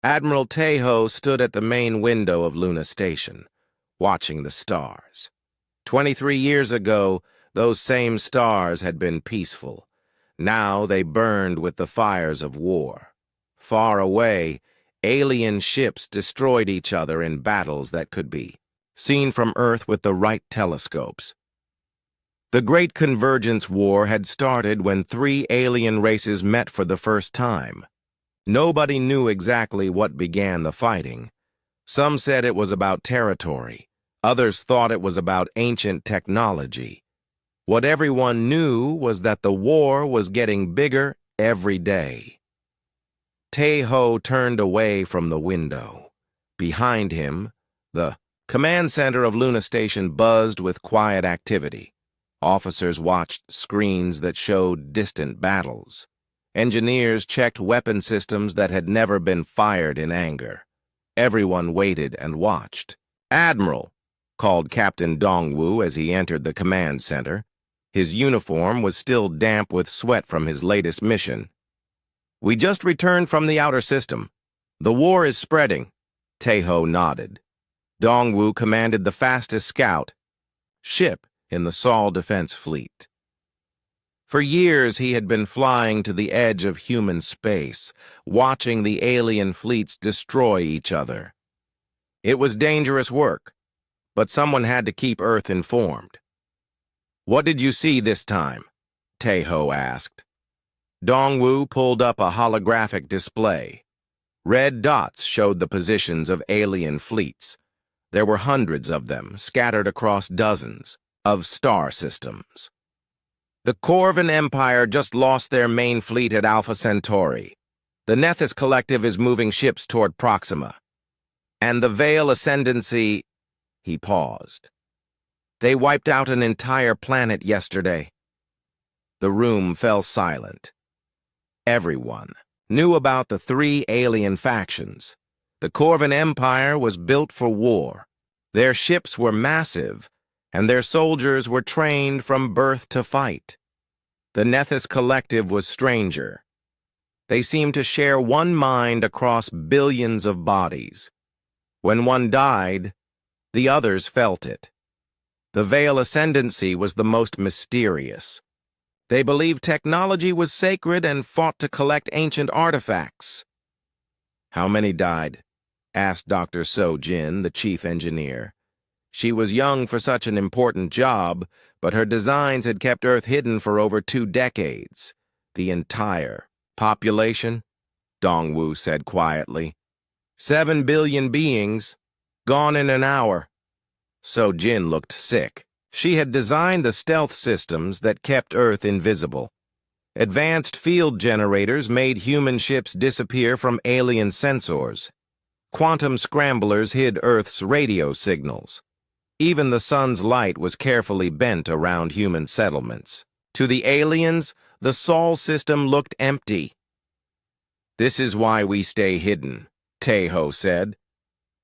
Admiral Tejo stood at the main window of Luna Station, watching the stars. 23 years ago, those same stars had been peaceful. Now they burned with the fires of war. Far away, alien ships destroyed each other in battles that could be seen from Earth with the right telescopes. The Great Convergence War had started when three alien races met for the first time. Nobody knew exactly what began the fighting. Some said it was about territory. Others thought it was about ancient technology. What everyone knew was that the war was getting bigger every day. Tejo turned away from the window. Behind him, the command center of Luna Station buzzed with quiet activity. Officers watched screens that showed distant battles. Engineers checked weapon systems that had never been fired in anger. Everyone waited and watched. "Admiral," called Captain Dongwu as he entered the command center. His uniform was still damp with sweat from his latest mission. "We just returned from the outer system. The war is spreading." Tejo nodded. Dongwu commanded the fastest scout ship in the Sol Defense Fleet. For years he had been flying to the edge of human space, watching the alien fleets destroy each other. It was dangerous work, but someone had to keep Earth informed. "What did you see this time?" Tejo asked. Dongwu pulled up a holographic display. Red dots showed the positions of alien fleets. There were hundreds of them, scattered across dozens of star systems. "The Corvan Empire just lost their main fleet at Alpha Centauri. The Nethys Collective is moving ships toward Proxima. And the Veil Ascendancy..." He paused. "They wiped out an entire planet yesterday." The room fell silent. Everyone knew about the three alien factions. The Corvan Empire was built for war. Their ships were massive, and their soldiers were trained from birth to fight. The Nethys Collective was stranger. They seemed to share one mind across billions of bodies. When one died, the others felt it. The Veil Ascendancy was the most mysterious. They believed technology was sacred and fought to collect ancient artifacts. "How many died?" asked Dr. So Jin, the chief engineer. She was young for such an important job, but her designs had kept Earth hidden for over 2 decades. "The entire population," Dongwu said quietly. 7 billion beings, gone in an hour." So Jin looked sick. She had designed the stealth systems that kept Earth invisible. Advanced field generators made human ships disappear from alien sensors. Quantum scramblers hid Earth's radio signals. Even the sun's light was carefully bent around human settlements. To the aliens, the Sol system looked empty. "This is why we stay hidden," Tejo said.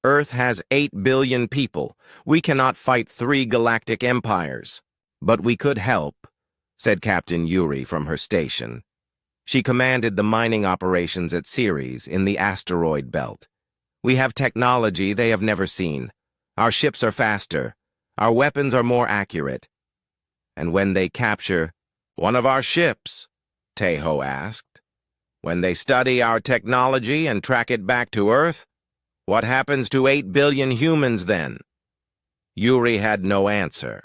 "Earth has 8 billion people. We cannot fight 3 galactic empires. But we could help," said Captain Yuri from her station. She commanded the mining operations at Ceres in the asteroid belt. "We have technology they have never seen. Our ships are faster. Our weapons are more accurate." "And when they capture one of our ships," Tejo asked, "when they study our technology and track it back to Earth, what happens to 8 billion humans then?" Yuri had no answer.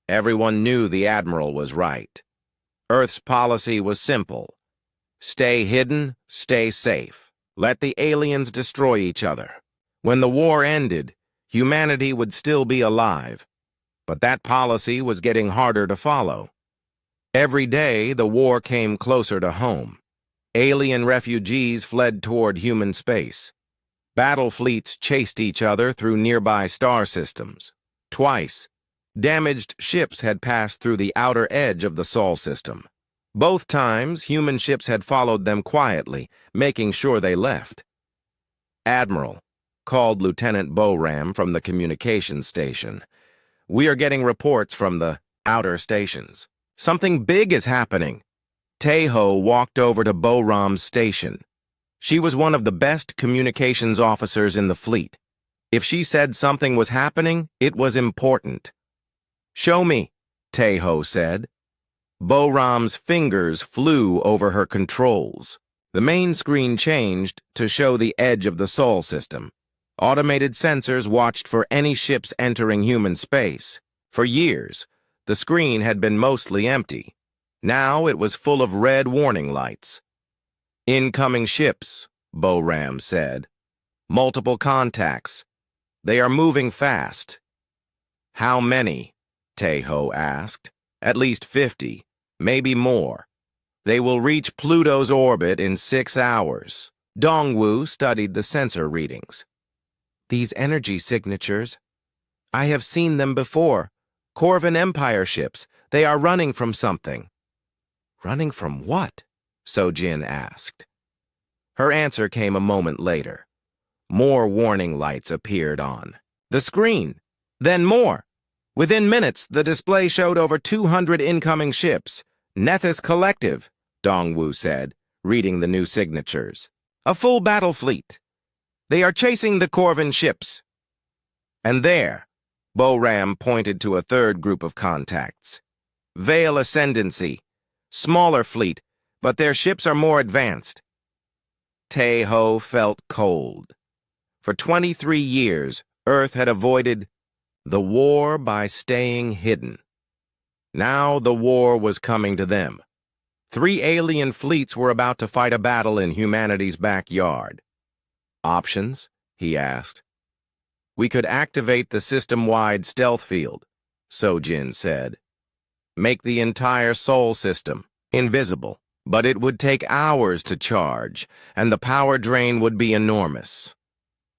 Everyone knew the Admiral was right. Earth's policy was simple. Stay hidden, stay safe. Let the aliens destroy each other. When the war ended, humanity would still be alive. But that policy was getting harder to follow. Every day, the war came closer to home. Alien refugees fled toward human space. Battle fleets chased each other through nearby star systems. Twice, damaged ships had passed through the outer edge of the Sol system. Both times, human ships had followed them quietly, making sure they left. "Admiral," called Lieutenant Boram from the communications station. "We are getting reports from the outer stations. Something big is happening." Tejo walked over to Boram's station. She was one of the best communications officers in the fleet. If she said something was happening, it was important. "Show me," Tae-ho said. Bo-ram's fingers flew over her controls. The main screen changed to show the edge of the Sol system. Automated sensors watched for any ships entering human space. For years, the screen had been mostly empty. Now it was full of red warning lights. "Incoming ships," Bo-ram said. "Multiple contacts. They are moving fast." "How many?" Tae-ho asked. "At least 50, maybe more. They will reach Pluto's orbit in 6 hours. Dongwu studied the sensor readings. "These energy signatures. I have seen them before. Corvin Empire ships. They are running from something." "Running from what?" Sojin asked. Her answer came a moment later. More warning lights appeared on the screen. Then more. Within minutes, the display showed over 200 incoming ships. "Nethys Collective," Dongwu said, reading the new signatures. "A full battle fleet. They are chasing the Corvin ships." And there, Bo-ram pointed to a third group of contacts. "Veil Ascendancy. Smaller fleet, but their ships are more advanced." Tae-ho felt cold. For 23 years, Earth had avoided the war by staying hidden. Now the war was coming to them. 3 alien fleets were about to fight a battle in humanity's backyard. "Options?" he asked. "We could activate the system-wide stealth field," Sojin said. "Make the entire Sol system invisible, but it would take hours to charge, and the power drain would be enormous."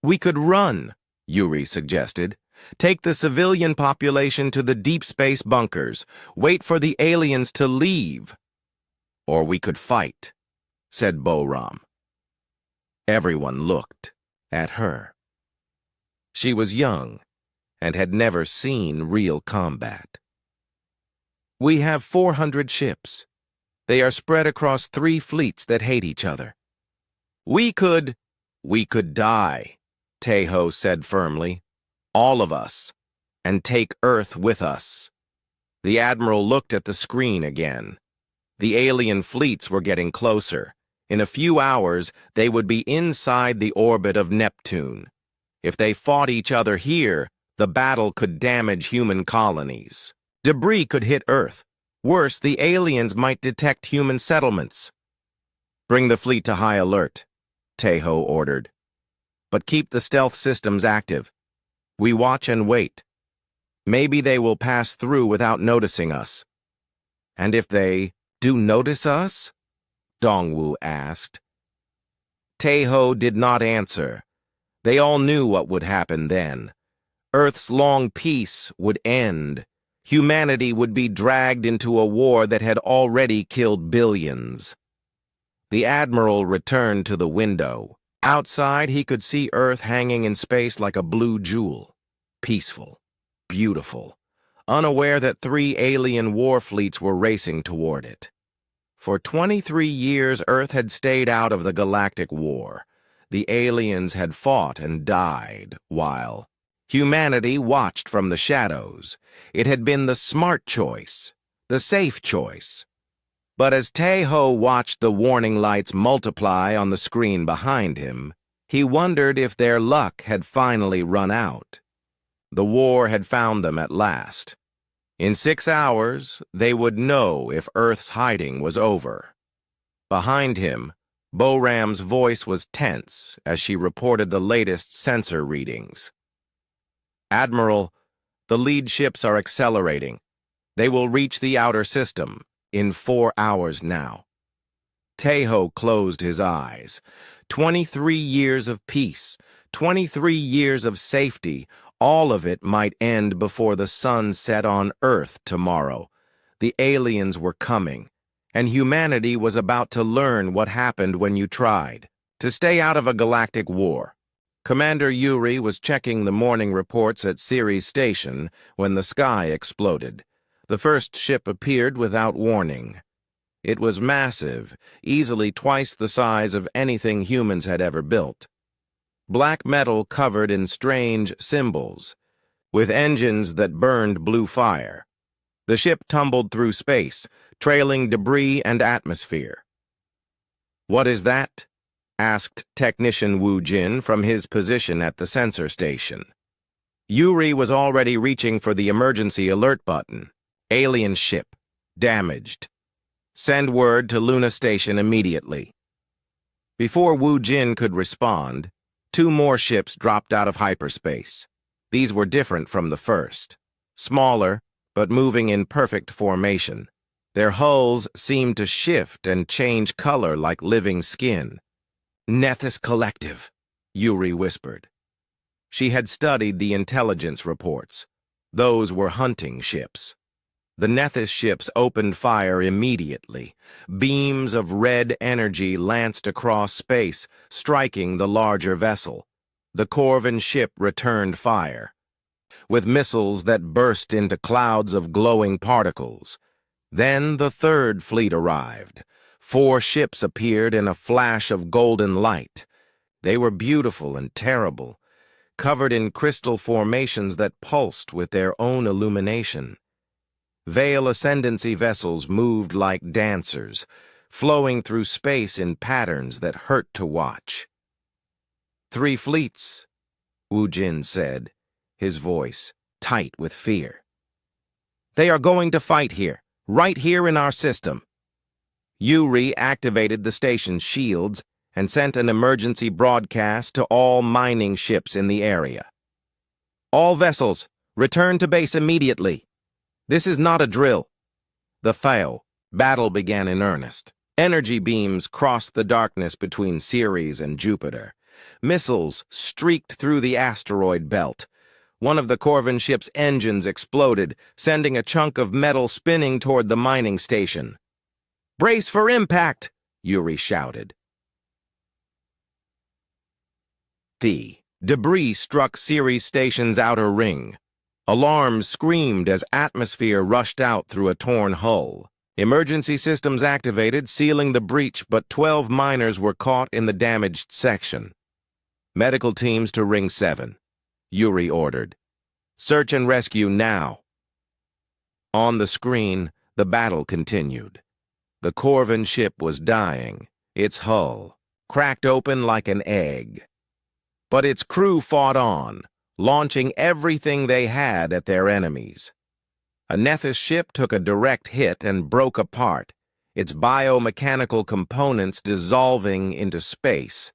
"We could run," Yuri suggested. "Take the civilian population to the deep space bunkers, wait for the aliens to leave." "Or we could fight," said Bo-ram. Everyone looked at her. She was young and had never seen real combat. "We have 400 ships. They are spread across 3 fleets that hate each other. We could die," Tae-ho said firmly. "All of us, and take Earth with us." The Admiral looked at the screen again. The alien fleets were getting closer. In a few hours, they would be inside the orbit of Neptune. If they fought each other here, the battle could damage human colonies. Debris could hit Earth. Worse, the aliens might detect human settlements. "Bring the fleet to high alert," Tae-ho ordered. "But keep the stealth systems active. We watch and wait. Maybe they will pass through without noticing us." "And if they do notice us?" Dongwu asked. Tae-ho did not answer. They all knew what would happen then. Earth's long peace would end. Humanity would be dragged into a war that had already killed billions. The Admiral returned to the window. Outside, he could see Earth hanging in space like a blue jewel. Peaceful, beautiful, unaware that 3 alien war fleets were racing toward it. For 23 years, Earth had stayed out of the Galactic War. The aliens had fought and died, while humanity watched from the shadows. It had been the smart choice, the safe choice. But as Tae-ho watched the warning lights multiply on the screen behind him, he wondered if their luck had finally run out. The war had found them at last. In 6 hours, they would know if Earth's hiding was over. Behind him, Bo-ram's voice was tense as she reported the latest sensor readings. "Admiral, the lead ships are accelerating. They will reach the outer system in 4 hours now." Tae-ho closed his eyes. 23 years of peace, 23 years of safety, all of it might end before the sun set on Earth tomorrow. The aliens were coming, and humanity was about to learn what happened when you tried to stay out of a galactic war. Commander Yuri was checking the morning reports at Ceres Station when the sky exploded. The first ship appeared without warning. It was massive, easily twice the size of anything humans had ever built. Black metal covered in strange symbols, with engines that burned blue fire. The ship tumbled through space, trailing debris and atmosphere. "What is that?" asked Technician Wu Jin from his position at the sensor station. Yuri was already reaching for the emergency alert button. "Alien ship. Damaged. Send word to Luna Station immediately." Before Wu Jin could respond, 2 more ships dropped out of hyperspace. These were different from the first. Smaller, but moving in perfect formation. Their hulls seemed to shift and change color like living skin. "Nethys Collective," Yuri whispered. She had studied the intelligence reports. Those were hunting ships. The Nethys ships opened fire immediately. Beams of red energy lanced across space, striking the larger vessel. The Corvan ship returned fire, with missiles that burst into clouds of glowing particles. Then the third fleet arrived. 4 ships appeared in a flash of golden light. They were beautiful and terrible, covered in crystal formations that pulsed with their own illumination. Veil Ascendancy vessels moved like dancers, flowing through space in patterns that hurt to watch. 3 fleets, Wu Jin said, his voice tight with fear. "They are going to fight here, right here in our system." Yuri activated the station's shields and sent an emergency broadcast to all mining ships in the area. "All vessels, return to base immediately. This is not a drill." The battle began in earnest. Energy beams crossed the darkness between Ceres and Jupiter. Missiles streaked through the asteroid belt. One of the Corvan ship's engines exploded, sending a chunk of metal spinning toward the mining station. "Brace for impact!" Yuri shouted. The debris struck Ceres Station's outer ring. Alarms screamed as atmosphere rushed out through a torn hull. Emergency systems activated, sealing the breach, but 12 miners were caught in the damaged section. "Medical teams to Ring 7. Yuri ordered. "Search and rescue now." On the screen, the battle continued. The Corvan ship was dying, its hull cracked open like an egg. But its crew fought on, launching everything they had at their enemies. A Nethys ship took a direct hit and broke apart, its biomechanical components dissolving into space.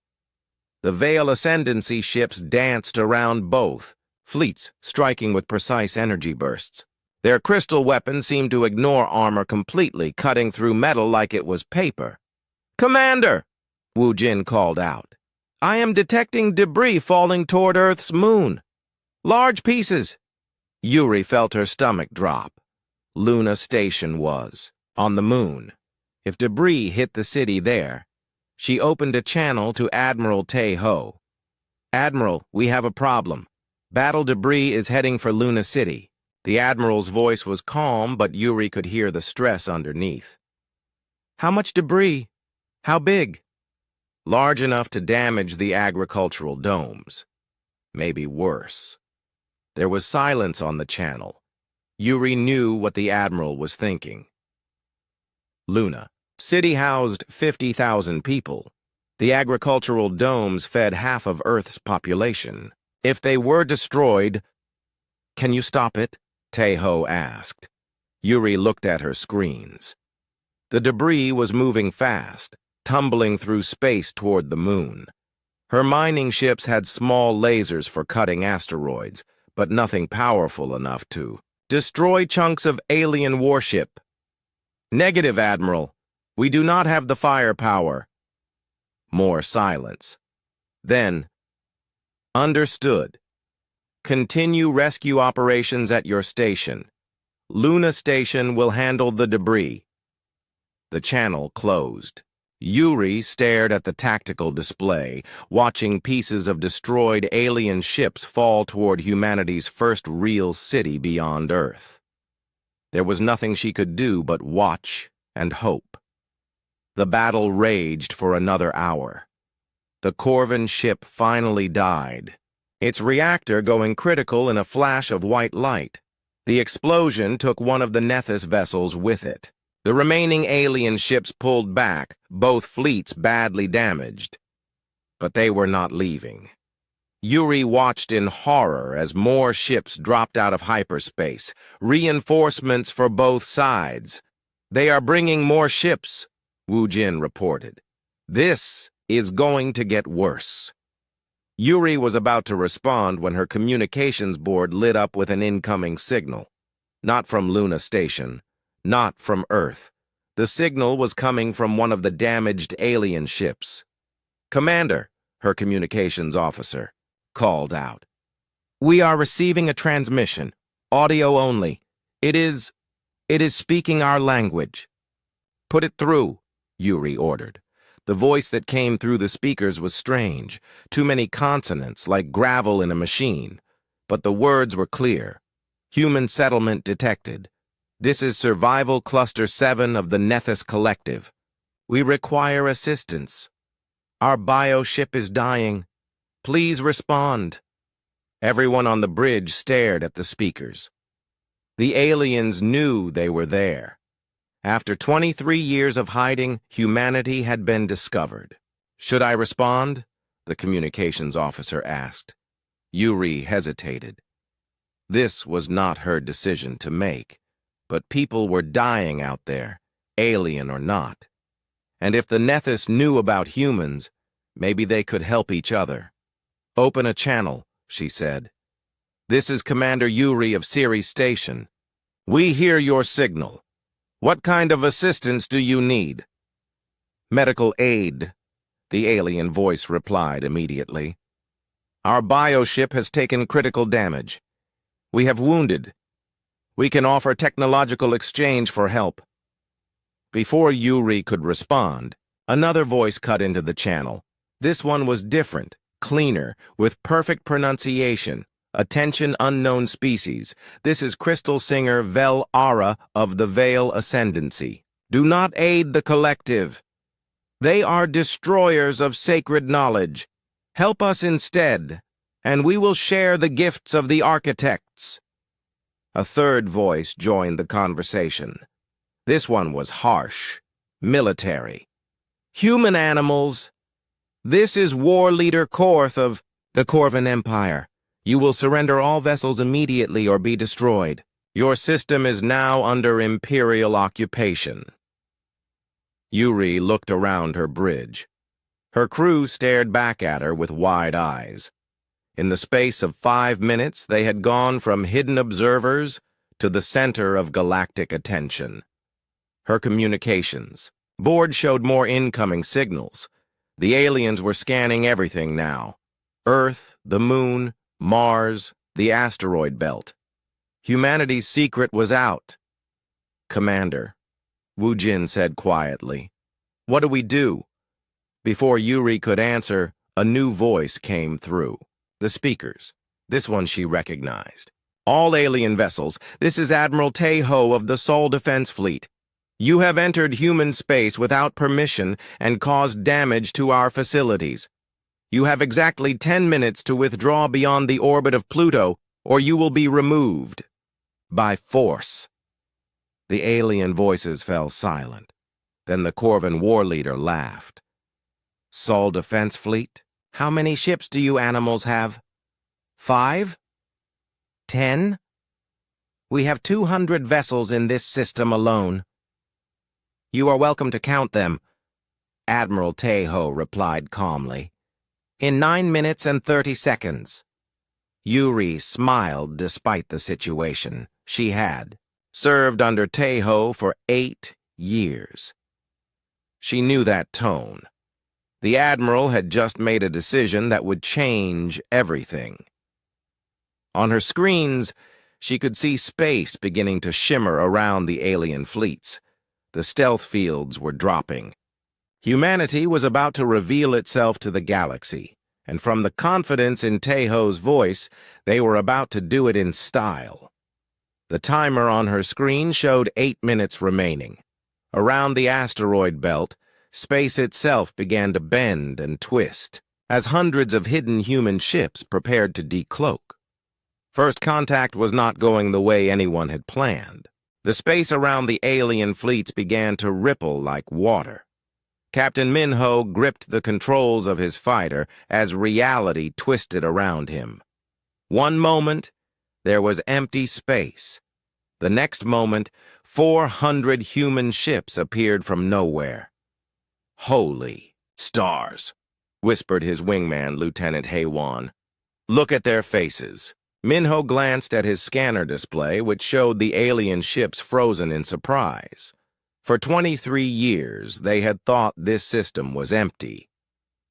The Veil Ascendancy ships danced around both, fleets striking with precise energy bursts. Their crystal weapons seemed to ignore armor completely, cutting through metal like it was paper. "Commander!" Wu Jin called out. "I am detecting debris falling toward Earth's moon. Large pieces." Yuri felt her stomach drop. Luna Station was on the moon. If debris hit the city there, she opened a channel to Admiral Tae-ho. "Admiral, we have a problem. Battle debris is heading for Luna City." The Admiral's voice was calm, but Yuri could hear the stress underneath. "How much debris? How big?" "Large enough to damage the agricultural domes. Maybe worse." There was silence on the channel. Yuri knew what the Admiral was thinking. Luna City housed 50,000 people. The agricultural domes fed half of Earth's population. If they were destroyed... "Can you stop it?" Tae-ho asked. Yuri looked at her screens. The debris was moving fast, tumbling through space toward the moon. Her mining ships had small lasers for cutting asteroids, but nothing powerful enough to destroy chunks of alien warship. "Negative, Admiral. We do not have the firepower." More silence. Then, "Understood. Continue rescue operations at your station. Luna Station will handle the debris." The channel closed. Yuri stared at the tactical display, watching pieces of destroyed alien ships fall toward humanity's first real city beyond Earth. There was nothing she could do but watch and hope. The battle raged for another hour. The Corvan ship finally died, its reactor going critical in a flash of white light. The explosion took one of the Nethys vessels with it. The remaining alien ships pulled back, both fleets badly damaged. But they were not leaving. Yuri watched in horror as more ships dropped out of hyperspace, reinforcements for both sides. "They are bringing more ships," Wu Jin reported. "This is going to get worse." Yuri was about to respond when her communications board lit up with an incoming signal. Not from Luna Station, not from Earth. The signal was coming from one of the damaged alien ships. "Commander," her communications officer called out. "We are receiving a transmission, audio only. It is speaking our language." "Put it through," Yuri ordered. The voice that came through the speakers was strange, too many consonants, like gravel in a machine. But the words were clear. "Human settlement detected. This is Survival Cluster 7 of the Nethys Collective. We require assistance. Our bioship is dying. Please respond." Everyone on the bridge stared at the speakers. The aliens knew they were there. After 23 years of hiding, humanity had been discovered. "Should I respond?" the communications officer asked. Yuri hesitated. This was not her decision to make, but people were dying out there, alien or not. And if the Nethys knew about humans, maybe they could help each other. "Open a channel," she said. "This is Commander Yuri of Ceres Station. We hear your signal. What kind of assistance do you need?" "Medical aid," the alien voice replied immediately. "Our bioship has taken critical damage. We have wounded. We can offer technological exchange for help." Before Yuri could respond, another voice cut into the channel. This one was different, cleaner, with perfect pronunciation. "Attention unknown species. This is Crystal Singer Vel Ara of the Veil Ascendancy. Do not aid the collective. They are destroyers of sacred knowledge. Help us instead, and we will share the gifts of the architects." A third voice joined the conversation. This one was harsh, military. "Human animals. This is War Leader Korth of the Corvan Empire. You will surrender all vessels immediately or be destroyed. Your system is now under Imperial occupation." Yuri looked around her bridge. Her crew stared back at her with wide eyes. In the space of 5 minutes, they had gone from hidden observers to the center of galactic attention. Her communications board showed more incoming signals. The aliens were scanning everything now. Earth, the moon, Mars, the asteroid belt. Humanity's secret was out. "Commander," Wu Jin said quietly, "what do we do?" Before Yuri could answer, a new voice came through. The speakers. This one she recognized. "All alien vessels, this is Admiral Teho of the Sol Defense Fleet. You have entered human space without permission and caused damage to our facilities. You have exactly 10 minutes to withdraw beyond the orbit of Pluto, or you will be removed. By force." The alien voices fell silent. Then the Corvan war leader laughed. "Sol Defense Fleet? How many ships do you animals have? 5? 10? We have 200 vessels in this system alone." "You are welcome to count them," Admiral Teho replied calmly. "In 9 minutes and 30 seconds. Yuri smiled despite the situation. She had served under Teho for 8 years. She knew that tone. The Admiral had just made a decision that would change everything. On her screens, she could see space beginning to shimmer around the alien fleets. The stealth fields were dropping. Humanity was about to reveal itself to the galaxy, and from the confidence in Teho's voice, they were about to do it in style. The timer on her screen showed 8 minutes remaining. Around the asteroid belt, Space itself began to bend and twist, as hundreds of hidden human ships prepared to decloak. First contact was not going the way anyone had planned. The space around the alien fleets began to ripple like water. Captain Minho gripped the controls of his fighter as reality twisted around him. One moment, there was empty space. The next moment, 400 human ships appeared from nowhere. "Holy stars," whispered his wingman, Lieutenant Haywan. "Look at their faces." Minho glanced at his scanner display, which showed the alien ships frozen in surprise. For 23 years, they had thought this system was empty.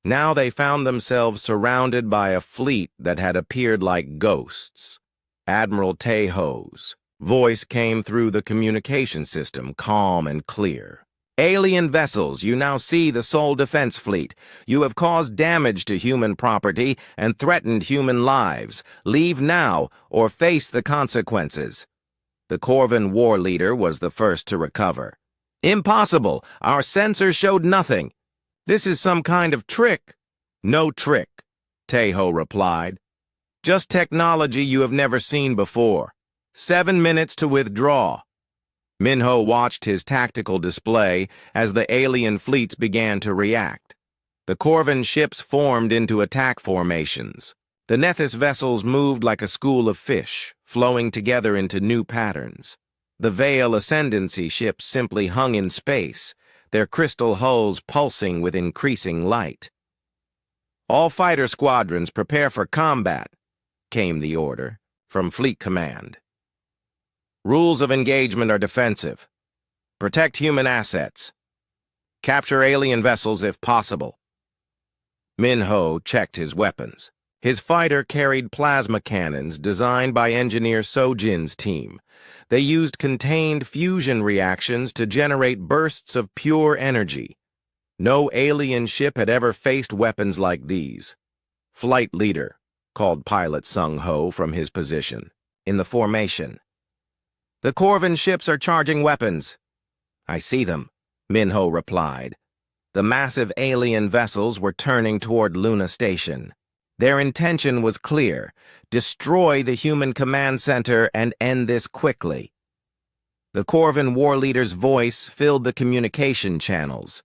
Now they found themselves surrounded by a fleet that had appeared like ghosts. Admiral Tejo's voice came through the communication system, calm and clear. "Alien vessels, you now see the Sol Defense Fleet. You have caused damage to human property and threatened human lives. Leave now or face the consequences." The Corvan war leader was the first to recover. "Impossible! Our sensors showed nothing. This is some kind of trick." "No trick," Tejo replied. "Just technology you have never seen before. 7 minutes to withdraw." Minho watched his tactical display as the alien fleets began to react. The Corvan ships formed into attack formations. The Nethys vessels moved like a school of fish, flowing together into new patterns. The Veil Ascendancy ships simply hung in space, their crystal hulls pulsing with increasing light. "All fighter squadrons prepare for combat," came the order from Fleet Command. "Rules of engagement are defensive. Protect human assets. Capture alien vessels if possible." Minho checked his weapons. His fighter carried plasma cannons designed by engineer Sojin's team. They used contained fusion reactions to generate bursts of pure energy. No alien ship had ever faced weapons like these. "Flight leader," called pilot Sung Ho from his position, in the formation. "The Corvan ships are charging weapons." "I see them," Minho replied. The massive alien vessels were turning toward Luna Station. Their intention was clear: destroy the human command center and end this quickly. The Corvan war leader's voice filled the communication channels.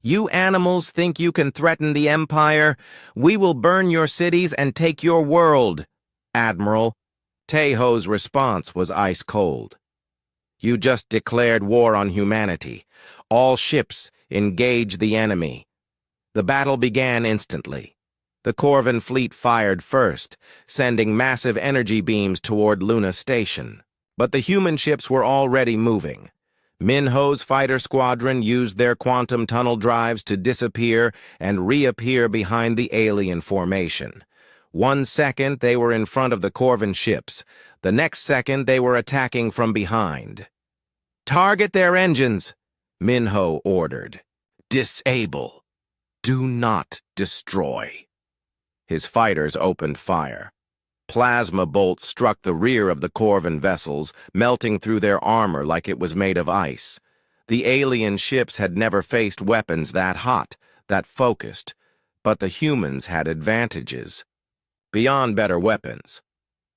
"You animals think you can threaten the Empire? We will burn your cities and take your world, Admiral." Tejo's response was ice cold. "You just declared war on humanity. All ships, engage the enemy." The battle began instantly. The Corvan fleet fired first, sending massive energy beams toward Luna Station. But the human ships were already moving. Minho's fighter squadron used their quantum tunnel drives to disappear and reappear behind the alien formation. 1 second, they were in front of the Corvan ships. The next second, they were attacking from behind. "Target their engines," Minho ordered. "Disable. Do not destroy." His fighters opened fire. Plasma bolts struck the rear of the Corvan vessels, melting through their armor like it was made of ice. The alien ships had never faced weapons that hot, that focused, but the humans had advantages. Beyond better weapons.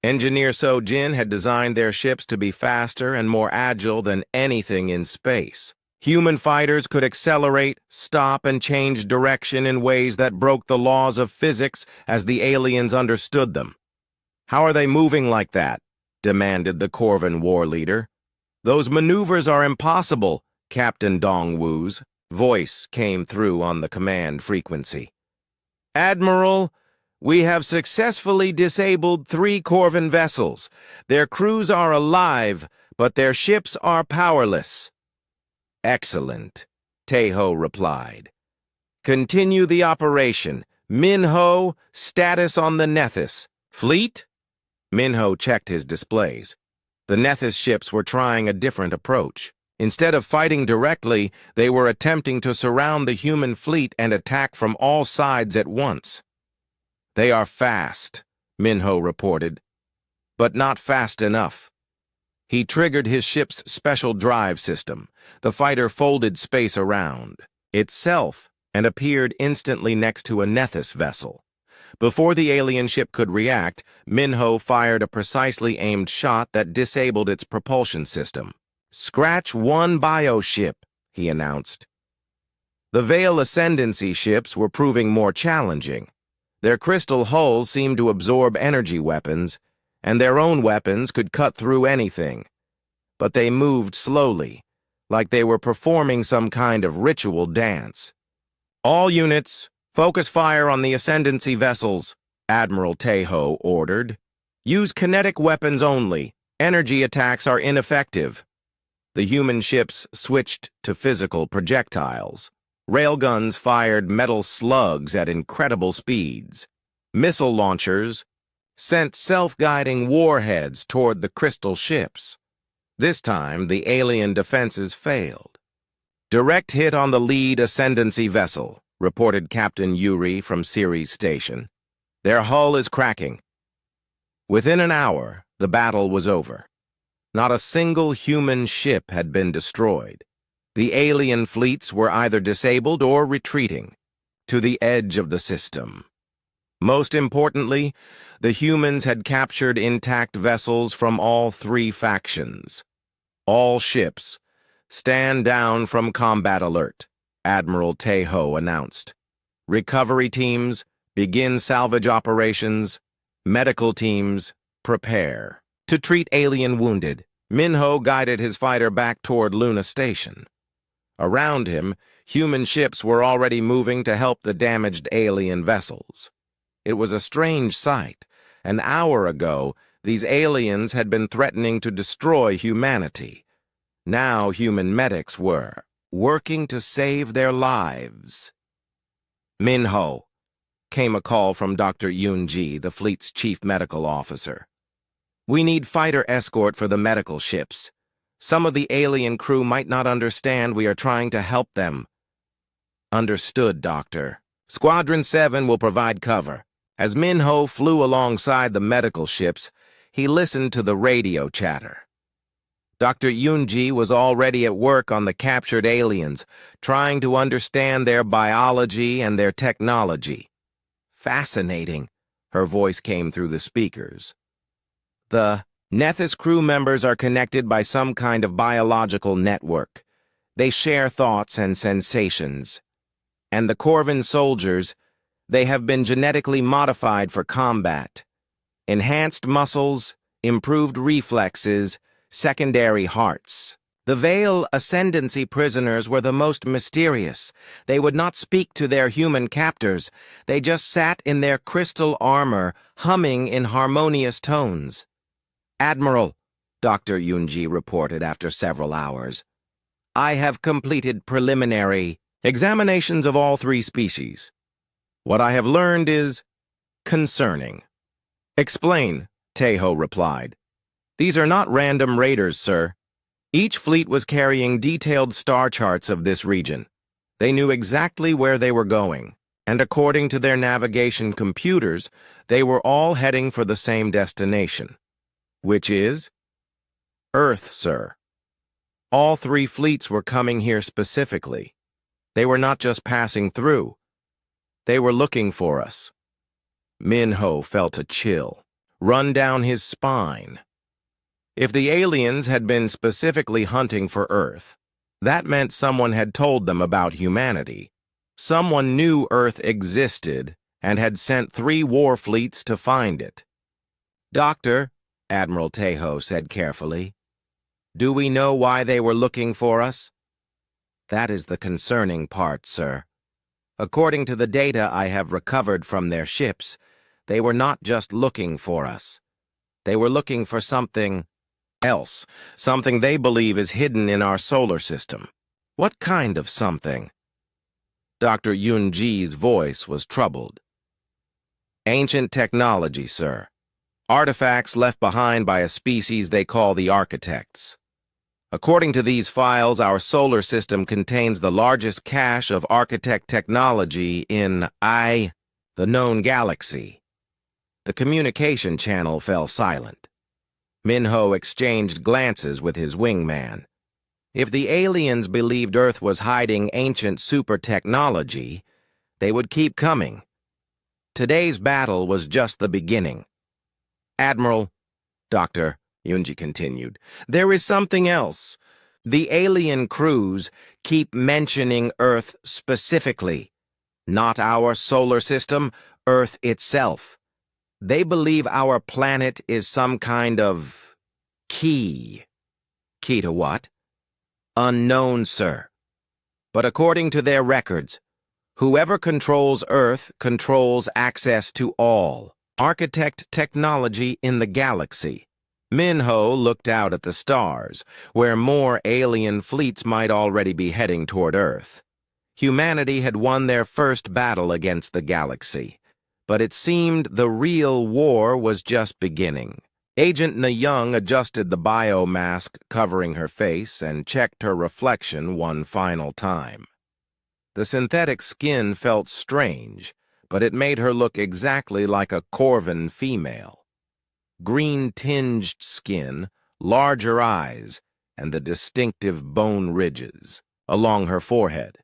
Engineer Sojin had designed their ships to be faster and more agile than anything in space. Human fighters could accelerate, stop, and change direction in ways that broke the laws of physics as the aliens understood them. "How are they moving like that?" demanded the Corvan war leader. "Those maneuvers are impossible," Captain Dongwu's voice came through on the command frequency. "Admiral, we have successfully disabled 3 Corvan vessels. Their crews are alive, but their ships are powerless." "Excellent," Tejo replied. "Continue the operation. Minho, status on the Nethys. Fleet?" Minho checked his displays. The Nethys ships were trying a different approach. Instead of fighting directly, they were attempting to surround the human fleet and attack from all sides at once. "They are fast," Minho reported, "but not fast enough." He triggered his ship's special drive system. The fighter folded space around. itself and appeared instantly next to a Nethys vessel. Before the alien ship could react, Minho fired a precisely aimed shot that disabled its propulsion system. "Scratch one bioship," he announced. The Veil Ascendancy ships were proving more challenging. Their crystal hulls seemed to absorb energy weapons, and their own weapons could cut through anything. But they moved slowly, like they were performing some kind of ritual dance. "All units, focus fire on the Ascendancy vessels," Admiral Tejo ordered. "Use kinetic weapons only. Energy attacks are ineffective." The human ships switched to physical projectiles. Railguns fired metal slugs at incredible speeds. Missile launchers sent self-guiding warheads toward the crystal ships. This time, the alien defenses failed. "Direct hit on the lead Ascendancy vessel," reported Captain Yuri from Ceres Station. "Their hull is cracking." Within an hour, the battle was over. Not a single human ship had been destroyed. The alien fleets were either disabled or retreating to the edge of the system. Most importantly, the humans had captured intact vessels from all three factions. "All ships, stand down from combat alert," Admiral Tejo announced. "Recovery teams, begin salvage operations. Medical teams, prepare to treat alien wounded." Minho guided his fighter back toward Luna Station. Around him, human ships were already moving to help the damaged alien vessels. It was a strange sight. An hour ago, these aliens had been threatening to destroy humanity. Now human medics were working to save their lives. "Minho," came a call from Dr. Yunji, the fleet's chief medical officer. "We need fighter escort for the medical ships. Some of the alien crew might not understand we are trying to help them." "Understood, Doctor. Squadron 7 will provide cover." As Minho flew alongside the medical ships, he listened to the radio chatter. Dr. Yunji was already at work on the captured aliens, trying to understand their biology and their technology. "Fascinating," her voice came through the speakers. "The Nethys crew members are connected by some kind of biological network. They share thoughts and sensations. And the Corvin soldiers, they have been genetically modified for combat. Enhanced muscles, improved reflexes, secondary hearts. The Veil Ascendancy prisoners were the most mysterious. They would not speak to their human captors. They just sat in their crystal armor, humming in harmonious tones." "Admiral," Dr. Yunji reported after several hours, "I have completed preliminary examinations of all three species. What I have learned is concerning." "Explain," Tejo replied. "These are not random raiders, sir. Each fleet was carrying detailed star charts of this region. They knew exactly where they were going, and according to their navigation computers, they were all heading for the same destination. Which is? Earth, sir. All three fleets were coming here specifically. They were not just passing through. They were looking for us." Minho felt a chill run down his spine. If the aliens had been specifically hunting for Earth, that meant someone had told them about humanity. Someone knew Earth existed and had sent 3 war fleets to find it. "Doctor," Admiral Tejo said carefully, "do we know why they were looking for us?" "That is the concerning part, sir. According to the data I have recovered from their ships, they were not just looking for us. They were looking for something else, something they believe is hidden in our solar system." "What kind of something?" Dr. Yunji's voice was troubled. "Ancient technology, sir. Artifacts left behind by a species they call the Architects. According to these files, our solar system contains the largest cache of architect technology in the known galaxy." The communication channel fell silent. Minho exchanged glances with his wingman. If the aliens believed Earth was hiding ancient super technology, they would keep coming. Today's battle was just the beginning. Admiral, Dr. Yunji continued, there is something else. The alien crews keep mentioning Earth specifically, not our solar system, Earth itself. They believe our planet is some kind of key. Key to what? Unknown, sir. But according to their records, whoever controls Earth controls access to all. Architect technology in the galaxy. Minho looked out at the stars, where more alien fleets might already be heading toward Earth. Humanity had won their first battle against the galaxy, but it seemed the real war was just beginning. Agent Na-Young adjusted the biomask covering her face and checked her reflection one final time. The synthetic skin felt strange, but it made her look exactly like a Corvan female. Green-tinged skin, larger eyes, and the distinctive bone ridges along her forehead.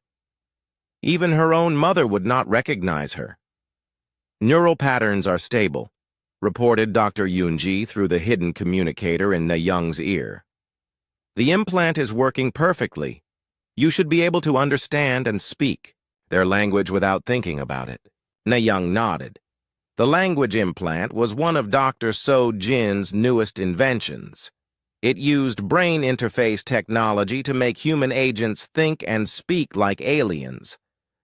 Even her own mother would not recognize her. Neural patterns are stable, reported Dr. Yunji through the hidden communicator in Na-Young's ear. The implant is working perfectly. You should be able to understand and speak their language without thinking about it. Na-Young nodded. The language implant was one of Dr. So Jin's newest inventions. It used brain interface technology to make human agents think and speak like aliens.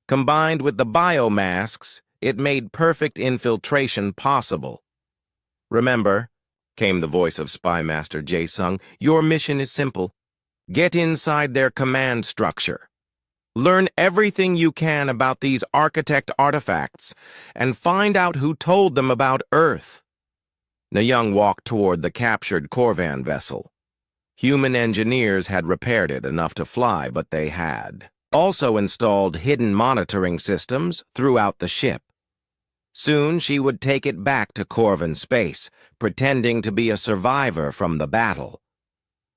Combined with the biomasks, it made perfect infiltration possible. Remember, came the voice of Spy Master Jae-sung, your mission is simple. Get inside their command structure. Learn everything you can about these architect artifacts and find out who told them about Earth. Na-Young walked toward the captured Corvan vessel. Human engineers had repaired it enough to fly, but they had also installed hidden monitoring systems throughout the ship. Soon she would take it back to Corvan space, pretending to be a survivor from the battle.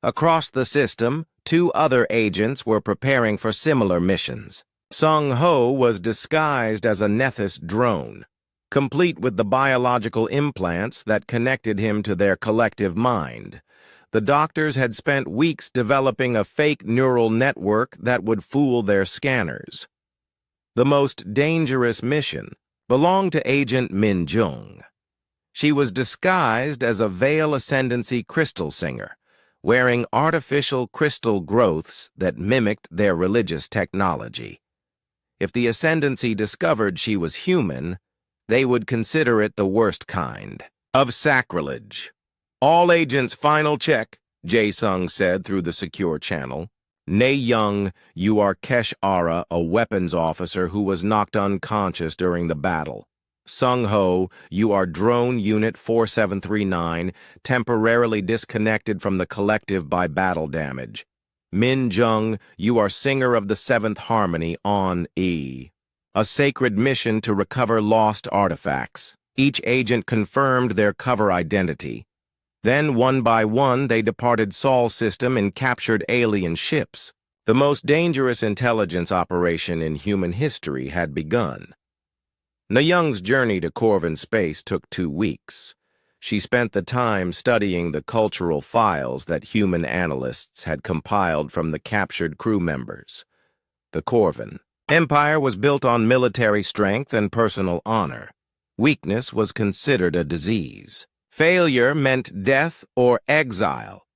Across the system, 2 other agents were preparing for similar missions. Sung-Ho was disguised as a Nethys drone, complete with the biological implants that connected him to their collective mind. The doctors had spent weeks developing a fake neural network that would fool their scanners. The most dangerous mission belonged to Agent Min Jung. She was disguised as a Veil Ascendancy crystal singer, wearing artificial crystal growths that mimicked their religious technology. If the Ascendancy discovered she was human, they would consider it the worst kind of sacrilege. All agents final check, Jae-sung said through the secure channel. Na-Young, you are Kesh-Ara, a weapons officer who was knocked unconscious during the battle. Sung-Ho, you are Drone Unit 4739, temporarily disconnected from the collective by battle damage. Min Jung, you are Singer of the 7th Harmony on E. A sacred mission to recover lost artifacts. Each agent confirmed their cover identity. Then, one by one, they departed Sol system and captured alien ships. The most dangerous intelligence operation in human history had begun. Na-Young's journey to Corvan space took 2 weeks. She spent the time studying the cultural files that human analysts had compiled from the captured crew members. The Corvan Empire was built on military strength and personal honor. Weakness was considered a disease. Failure meant death or exile.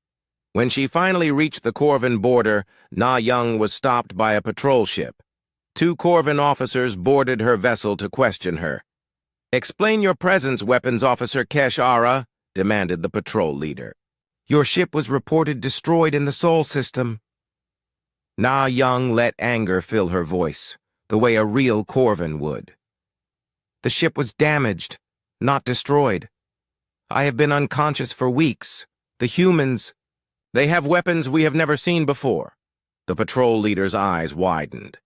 When she finally reached the Corvan border, Na-Young was stopped by a patrol ship. 2 Corvan officers boarded her vessel to question her. "Explain your presence, weapons officer Kesh-Ara," demanded the patrol leader. "Your ship was reported destroyed in the Sol system." Na-Young let anger fill her voice, the way a real Corvan would. "The ship was damaged, not destroyed. I have been unconscious for weeks. The humans, they have weapons we have never seen before." The patrol leader's eyes widened.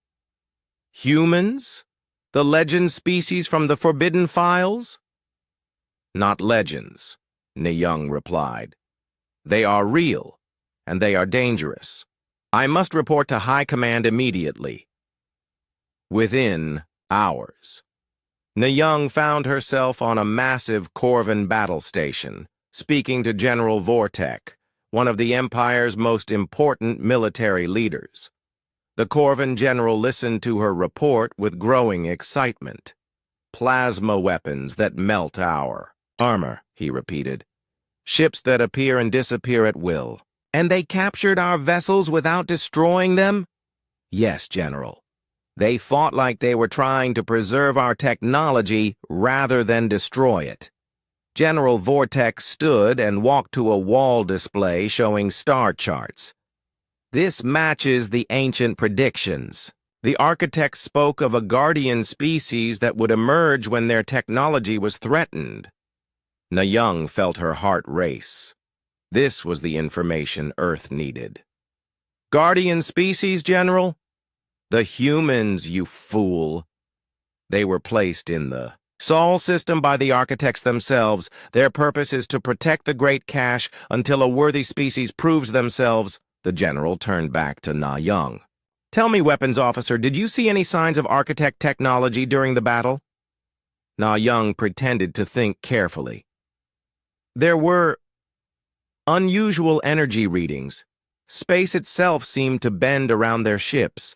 "Humans? The legend species from the Forbidden Files?" "Not legends," Na-Young replied. "They are real, and they are dangerous. I must report to High Command immediately. Within hours, Na found herself on a massive Corvan battle station, speaking to General Vortek, one of the Empire's most important military leaders. The Corvan general listened to her report with growing excitement. Plasma weapons that melt our armor, he repeated. Ships that appear and disappear at will. And they captured our vessels without destroying them? Yes, General. They fought like they were trying to preserve our technology rather than destroy it. General Vortek stood and walked to a wall display showing star charts. This matches the ancient predictions. The architect spoke of a guardian species that would emerge when their technology was threatened. Na felt her heart race. This was the information Earth needed. Guardian species, General? The humans, you fool. They were placed in the Sol system by the architects themselves. Their purpose is to protect the great cache until a worthy species proves themselves. The general turned back to Na Young. Tell me, weapons officer, did you see any signs of architect technology during the battle? Na Young pretended to think carefully. There were unusual energy readings. Space itself seemed to bend around their ships,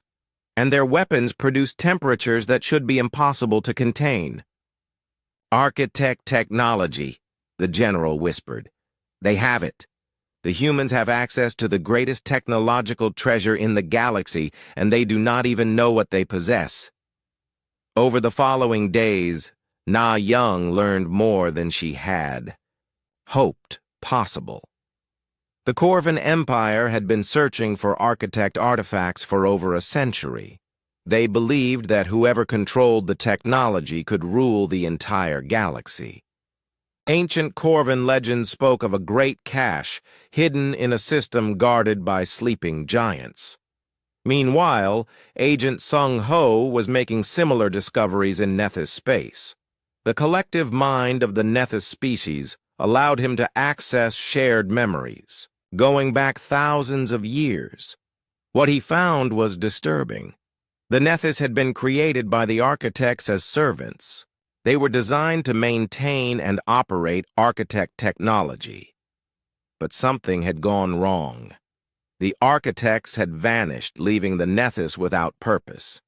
and their weapons produced temperatures that should be impossible to contain. Architect technology, the general whispered. They have it. The humans have access to the greatest technological treasure in the galaxy, and they do not even know what they possess. Over the following days, Na Young learned more than she had hoped possible. The Corvan Empire had been searching for architect artifacts for over a century. They believed that whoever controlled the technology could rule the entire galaxy. Ancient Corvan legends spoke of a great cache hidden in a system guarded by sleeping giants. Meanwhile, Agent Sung Ho was making similar discoveries in Nethys space. The collective mind of the Nethys species allowed him to access shared memories, going back thousands of years. What he found was disturbing. The Nethys had been created by the architects as servants. They were designed to maintain and operate architect technology. But something had gone wrong. The architects had vanished, leaving the Nethys without purpose.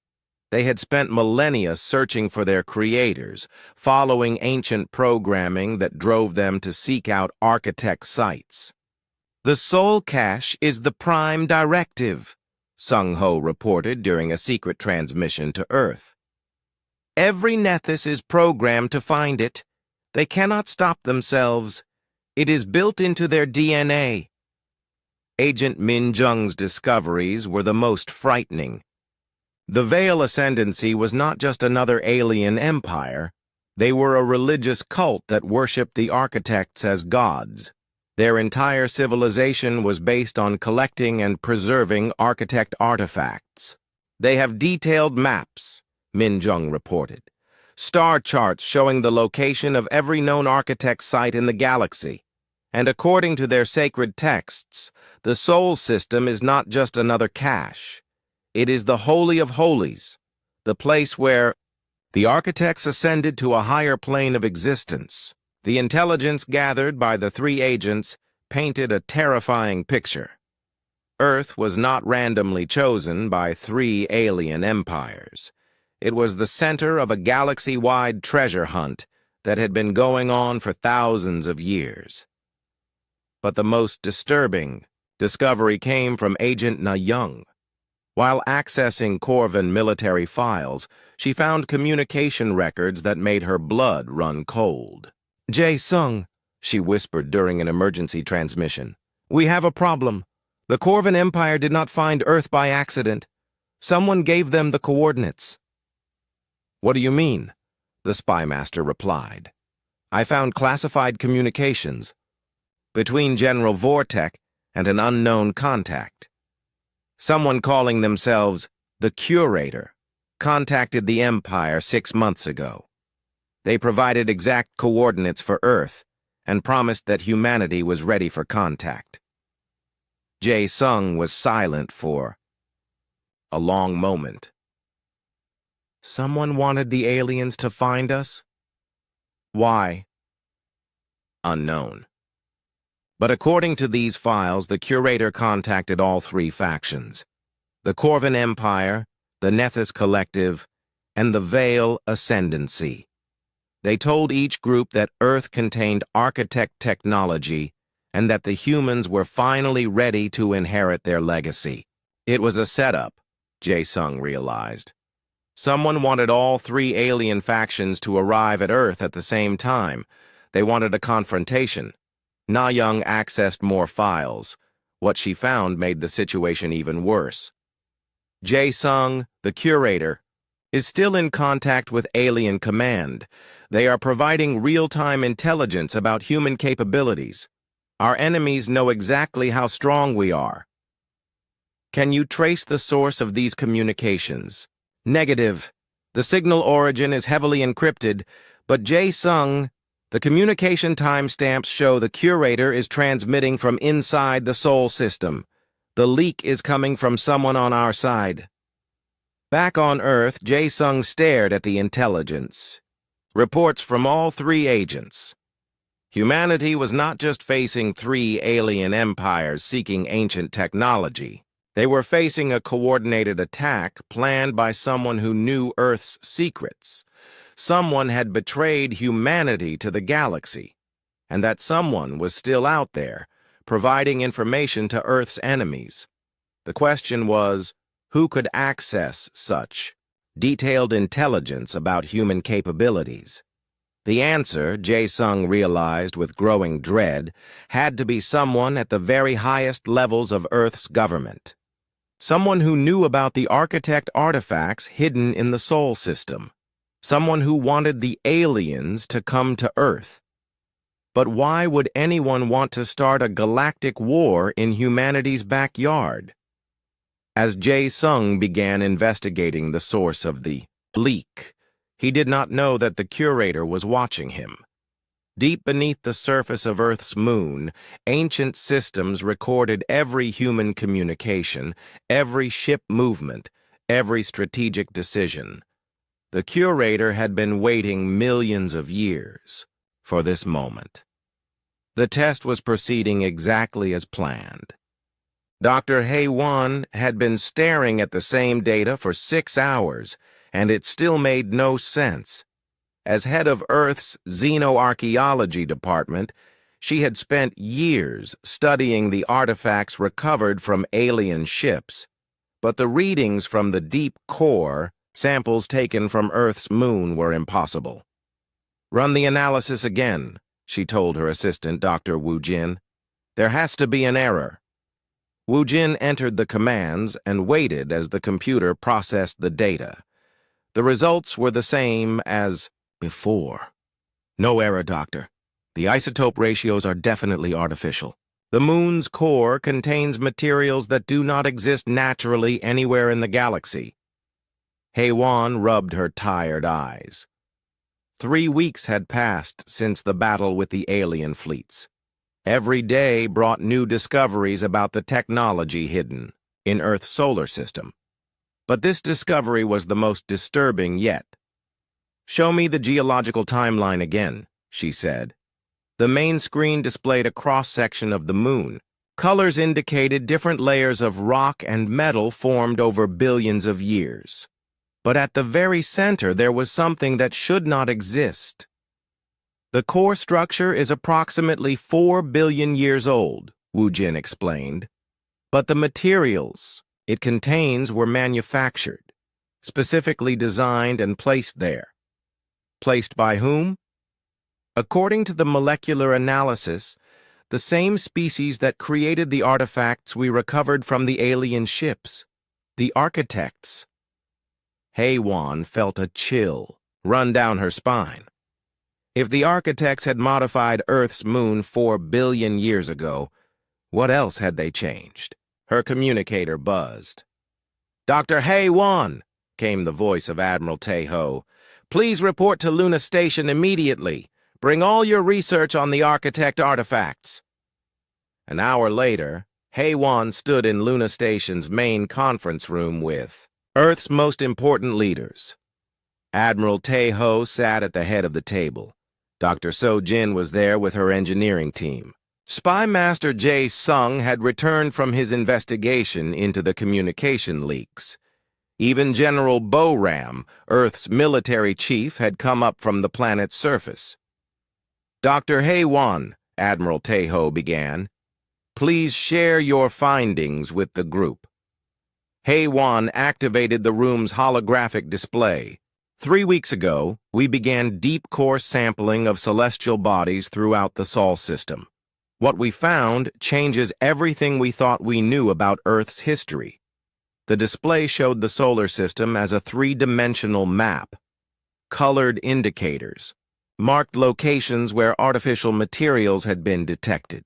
They had spent millennia searching for their creators, following ancient programming that drove them to seek out architect sites. The Soul Cache is the prime directive, Sung Ho reported during a secret transmission to Earth. Every Nethys is programmed to find it. They cannot stop themselves. It is built into their DNA. Agent Min Jung's discoveries were the most frightening. The Veil Ascendancy was not just another alien empire. They were a religious cult that worshipped the architects as gods. Their entire civilization was based on collecting and preserving architect artifacts. They have detailed maps, Min Jung reported. Star charts showing the location of every known architect site in the galaxy. And according to their sacred texts, the Soul System is not just another cache. It is the Holy of Holies, the place where the architects ascended to a higher plane of existence. The intelligence gathered by the three agents painted a terrifying picture. Earth was not randomly chosen by three alien empires. It was the center of a galaxy-wide treasure hunt that had been going on for thousands of years. But the most disturbing discovery came from Agent Na Young. While accessing Corvan military files, she found communication records that made her blood run cold. Jae Sung, she whispered during an emergency transmission. We have a problem. The Corvan Empire did not find Earth by accident. Someone gave them the coordinates. What do you mean? The spy master replied. I found classified communications between General Vortek and an unknown contact. Someone calling themselves the Curator contacted the Empire 6 months ago. They provided exact coordinates for Earth and promised that humanity was ready for contact. Jae-sung was silent for a long moment. Someone wanted the aliens to find us? Why? Unknown. But according to these files, the curator contacted all three factions: the Corvin Empire, the Nethys Collective, and the Vale Ascendancy. They told each group that Earth contained architect technology and that the humans were finally ready to inherit their legacy. It was a setup, Jae-sung realized. Someone wanted all three alien factions to arrive at Earth at the same time. They wanted a confrontation. Na-young accessed more files. What she found made the situation even worse. Jae-sung, the curator, is still in contact with Alien Command. They are providing real-time intelligence about human capabilities. Our enemies know exactly how strong we are. Can you trace the source of these communications? Negative. The signal origin is heavily encrypted, but Jae-sung, the communication timestamps show the curator is transmitting from inside the Sol system. The leak is coming from someone on our side. Back on Earth, Jae-sung stared at the intelligence. Reports from all three agents. Humanity was not just facing three alien empires seeking ancient technology. They were facing a coordinated attack planned by someone who knew Earth's secrets. Someone had betrayed humanity to the galaxy, and that someone was still out there, providing information to Earth's enemies. The question was, who could access such detailed intelligence about human capabilities? The answer, Jae-sung realized with growing dread, had to be someone at the very highest levels of Earth's government. Someone who knew about the architect artifacts hidden in the Sol system. Someone who wanted the aliens to come to Earth. But why would anyone want to start a galactic war in humanity's backyard? As Jae-sung began investigating the source of the leak, he did not know that the curator was watching him. Deep beneath the surface of Earth's moon, ancient systems recorded every human communication, every ship movement, every strategic decision. The curator had been waiting millions of years for this moment. The test was proceeding exactly as planned. Dr. Hae-won had been staring at the same data for 6 hours, and it still made no sense. As head of Earth's xenoarchaeology department, she had spent years studying the artifacts recovered from alien ships, but the readings from the deep core, samples taken from Earth's moon, were impossible. "Run the analysis again," she told her assistant, Dr. Woo-jin. "There has to be an error." Woo-jin entered the commands and waited as the computer processed the data. The results were the same as before. "No error, Doctor. The isotope ratios are definitely artificial. The moon's core contains materials that do not exist naturally anywhere in the galaxy." Hae-won rubbed her tired eyes. 3 weeks had passed since the battle with the alien fleets. Every day brought new discoveries about the technology hidden in Earth's solar system. But this discovery was the most disturbing yet. "Show me the geological timeline again," she said. The main screen displayed a cross-section of the moon. Colors indicated different layers of rock and metal formed over billions of years. But at the very center there was something that should not exist. "The core structure is approximately 4 billion years old," Woo-jin explained. "But the materials it contains were manufactured, specifically designed and placed there." Placed by whom? According to the molecular analysis, the same species that created the artifacts we recovered from the alien ships, the architects. Hae-won felt a chill run down her spine. If the architects had modified Earth's moon 4 billion years ago, what else had they changed? Her communicator buzzed. "Dr. Hae-won," came the voice of Admiral Tae-ho. "Please report to Luna Station immediately. Bring all your research on the architect artifacts." An hour later, HFY stood in Luna Station's main conference room with Earth's most important leaders. Admiral Tae-ho sat at the head of the table. Dr. So-jin was there with her engineering team. Spy Master Jae-sung had returned from his investigation into the communication leaks. Even General Bo-ram, Earth's military chief, had come up from the planet's surface. Dr. HFY, Admiral Tae-ho began, please share your findings with the group. HFY activated the room's holographic display. 3 weeks ago, we began deep core sampling of celestial bodies throughout the Sol system. What we found changes everything we thought we knew about Earth's history. The display showed the solar system as a three-dimensional map. Colored indicators marked locations where artificial materials had been detected.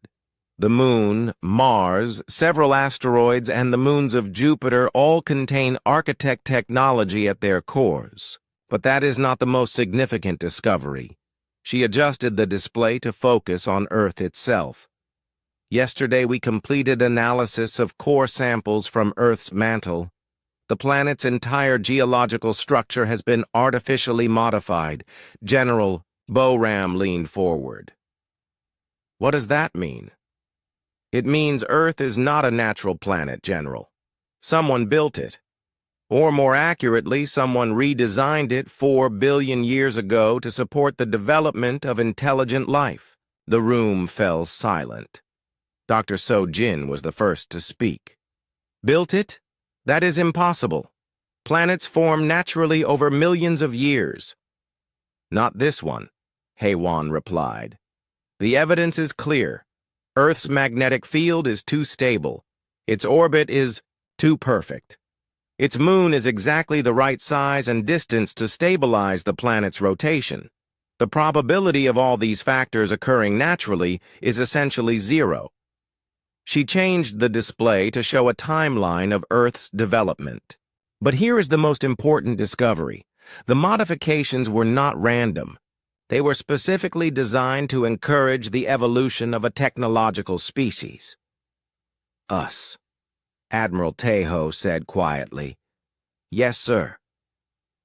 The Moon, Mars, several asteroids, and the moons of Jupiter all contain architect technology at their cores. But that is not the most significant discovery. She adjusted the display to focus on Earth itself. Yesterday we completed analysis of core samples from Earth's mantle. The planet's entire geological structure has been artificially modified. General Bo-ram leaned forward. What does that mean? It means Earth is not a natural planet, General. Someone built it. Or more accurately, someone redesigned it 4 billion years ago to support the development of intelligent life. The room fell silent. Dr. So-jin was the first to speak. Built it? That is impossible. Planets form naturally over millions of years. Not this one, HFY replied. The evidence is clear. Earth's magnetic field is too stable. Its orbit is too perfect. Its moon is exactly the right size and distance to stabilize the planet's rotation. The probability of all these factors occurring naturally is essentially zero. She changed the display to show a timeline of Earth's development. But here is the most important discovery. The modifications were not random. They were specifically designed to encourage the evolution of a technological species. Us. Admiral Tae-ho said quietly. Yes, sir.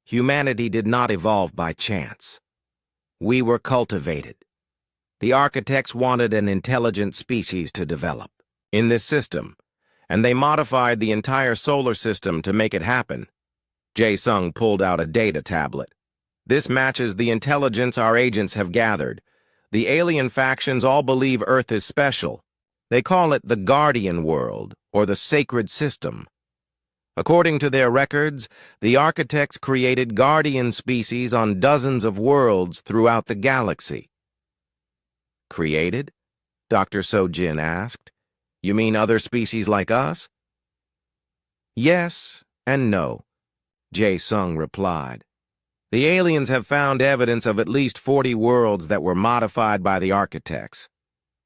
Humanity did not evolve by chance. We were cultivated. The architects wanted an intelligent species to develop in this system, and they modified the entire solar system to make it happen. Jae-sung pulled out a data tablet. This matches the intelligence our agents have gathered. The alien factions all believe Earth is special. They call it the Guardian World, or the Sacred System. According to their records, the architects created guardian species on dozens of worlds throughout the galaxy. Created? Dr. So-jin asked. You mean other species like us? Yes and no, Jae-sung replied. The aliens have found evidence of at least 40 worlds that were modified by the architects.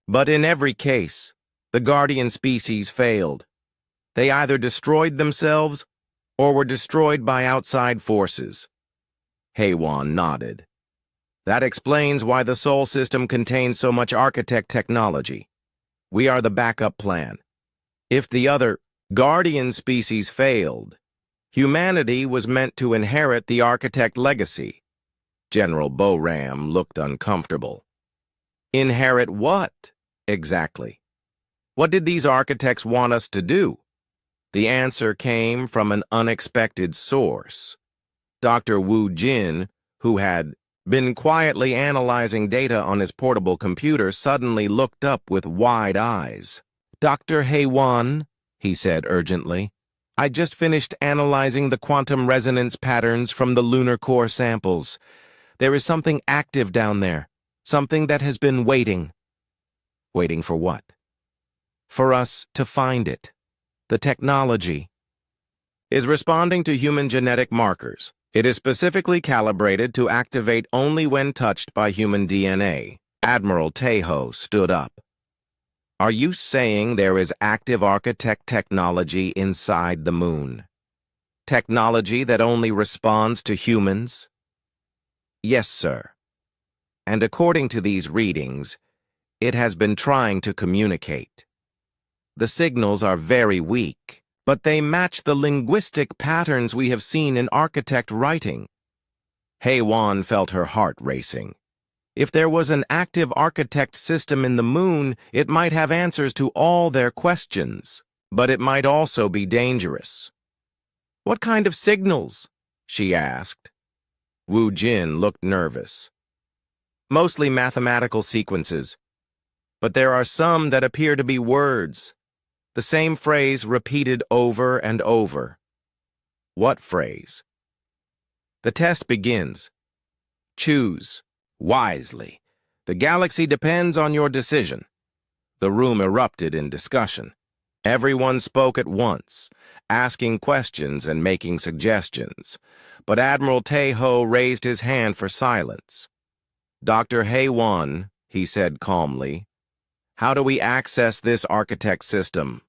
But in every case, the guardian species failed. They either destroyed themselves or were destroyed by outside forces. HFY nodded. That explains why the Sol system contains so much architect technology. We are the backup plan. If the other guardian species failed, humanity was meant to inherit the architect legacy. General Bo-ram looked uncomfortable. Inherit what, exactly? What did these architects want us to do? The answer came from an unexpected source. Dr. Woo Jin, who had been quietly analyzing data on his portable computer, suddenly looked up with wide eyes. Dr. HFY, he said urgently, I just finished analyzing the quantum resonance patterns from the lunar core samples. There is something active down there, something that has been waiting. Waiting for what? For us to find it. The technology is responding to human genetic markers. It is specifically calibrated to activate only when touched by human DNA. Admiral Tae-ho stood up. Are you saying there is active architect technology inside the moon? Technology that only responds to humans? Yes, sir. And according to these readings, it has been trying to communicate. The signals are very weak, but they match the linguistic patterns we have seen in architect writing. HFY felt her heart racing. If there was an active architect system in the moon, it might have answers to all their questions, but it might also be dangerous. "What kind of signals?" she asked. Wu Jin looked nervous. "Mostly mathematical sequences, but there are some that appear to be words. The same phrase repeated over and over." "What phrase?" "The test begins. Choose wisely. The galaxy depends on your decision." The room erupted in discussion. Everyone spoke at once, asking questions and making suggestions, but Admiral Tae-ho raised his hand for silence. "Dr. HFY," he said calmly, "how do we access this architect system?"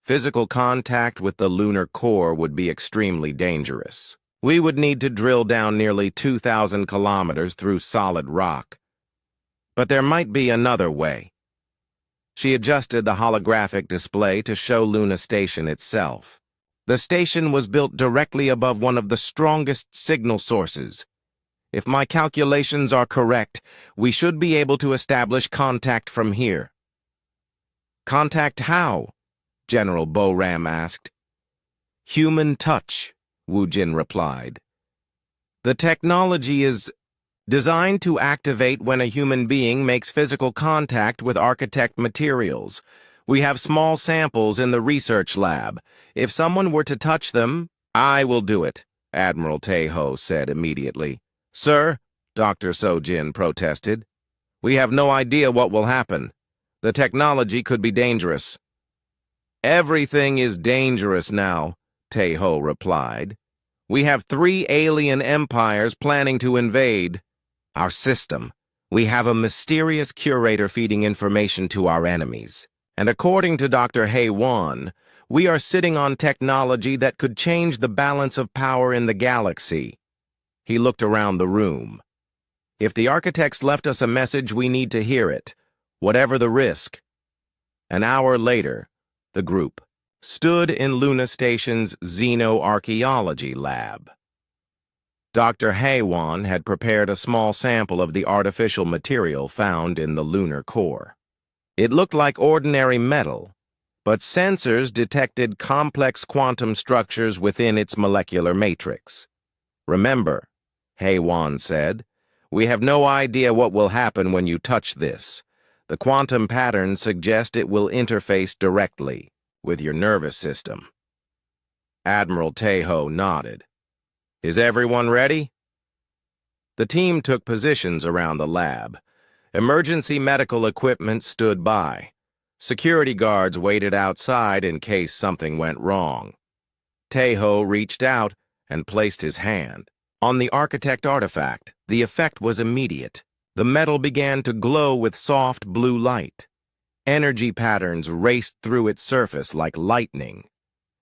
"Physical contact with the lunar core would be extremely dangerous. We would need to drill down nearly 2,000 kilometers through solid rock. But there might be another way." She adjusted the holographic display to show Luna Station itself. The station was built directly above one of the strongest signal sources. If my calculations are correct, we should be able to establish contact from here. "Contact how?" General Boram asked. "Human touch," Wu Jin replied. "The technology is designed to activate when a human being makes physical contact with architect materials. We have small samples in the research lab. If someone were to touch them—" "I will do it," Admiral Tae-ho said immediately. "Sir," Dr. Sojin protested, "we have no idea what will happen. The technology could be dangerous." "Everything is dangerous now," Tae-ho replied. "We have 3 alien empires planning to invade our system. We have a mysterious curator feeding information to our enemies. And according to Dr. HFY, we are sitting on technology that could change the balance of power in the galaxy." He looked around the room. "If the architects left us a message, we need to hear it, whatever the risk." An hour later, the group stood in Luna Station's xenoarchaeology lab. Dr. HFY had prepared a small sample of the artificial material found in the lunar core. It looked like ordinary metal, but sensors detected complex quantum structures within its molecular matrix. "Remember," HFY said, "we have no idea what will happen when you touch this. The quantum patterns suggest it will interface directly with your nervous system." Admiral Tae-ho nodded. "Is everyone ready?" The team took positions around the lab. Emergency medical equipment stood by. Security guards waited outside in case something went wrong. Tae-ho reached out and placed his hand on the architect artifact. The effect was immediate. The metal began to glow with soft blue light. Energy patterns raced through its surface like lightning.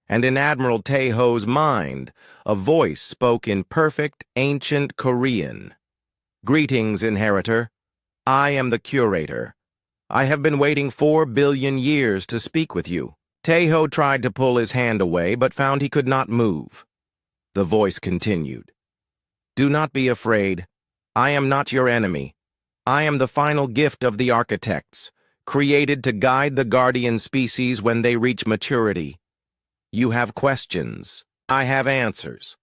And in Admiral Tae-ho's mind, a voice spoke in perfect ancient Korean. "Greetings, Inheritor. I am the Curator. I have been waiting 4 billion years to speak with you." Tae-ho tried to pull his hand away, but found he could not move. The voice continued. "Do not be afraid. I am not your enemy. I am the final gift of the architects, created to guide the guardian species when they reach maturity. You have questions. I have answers.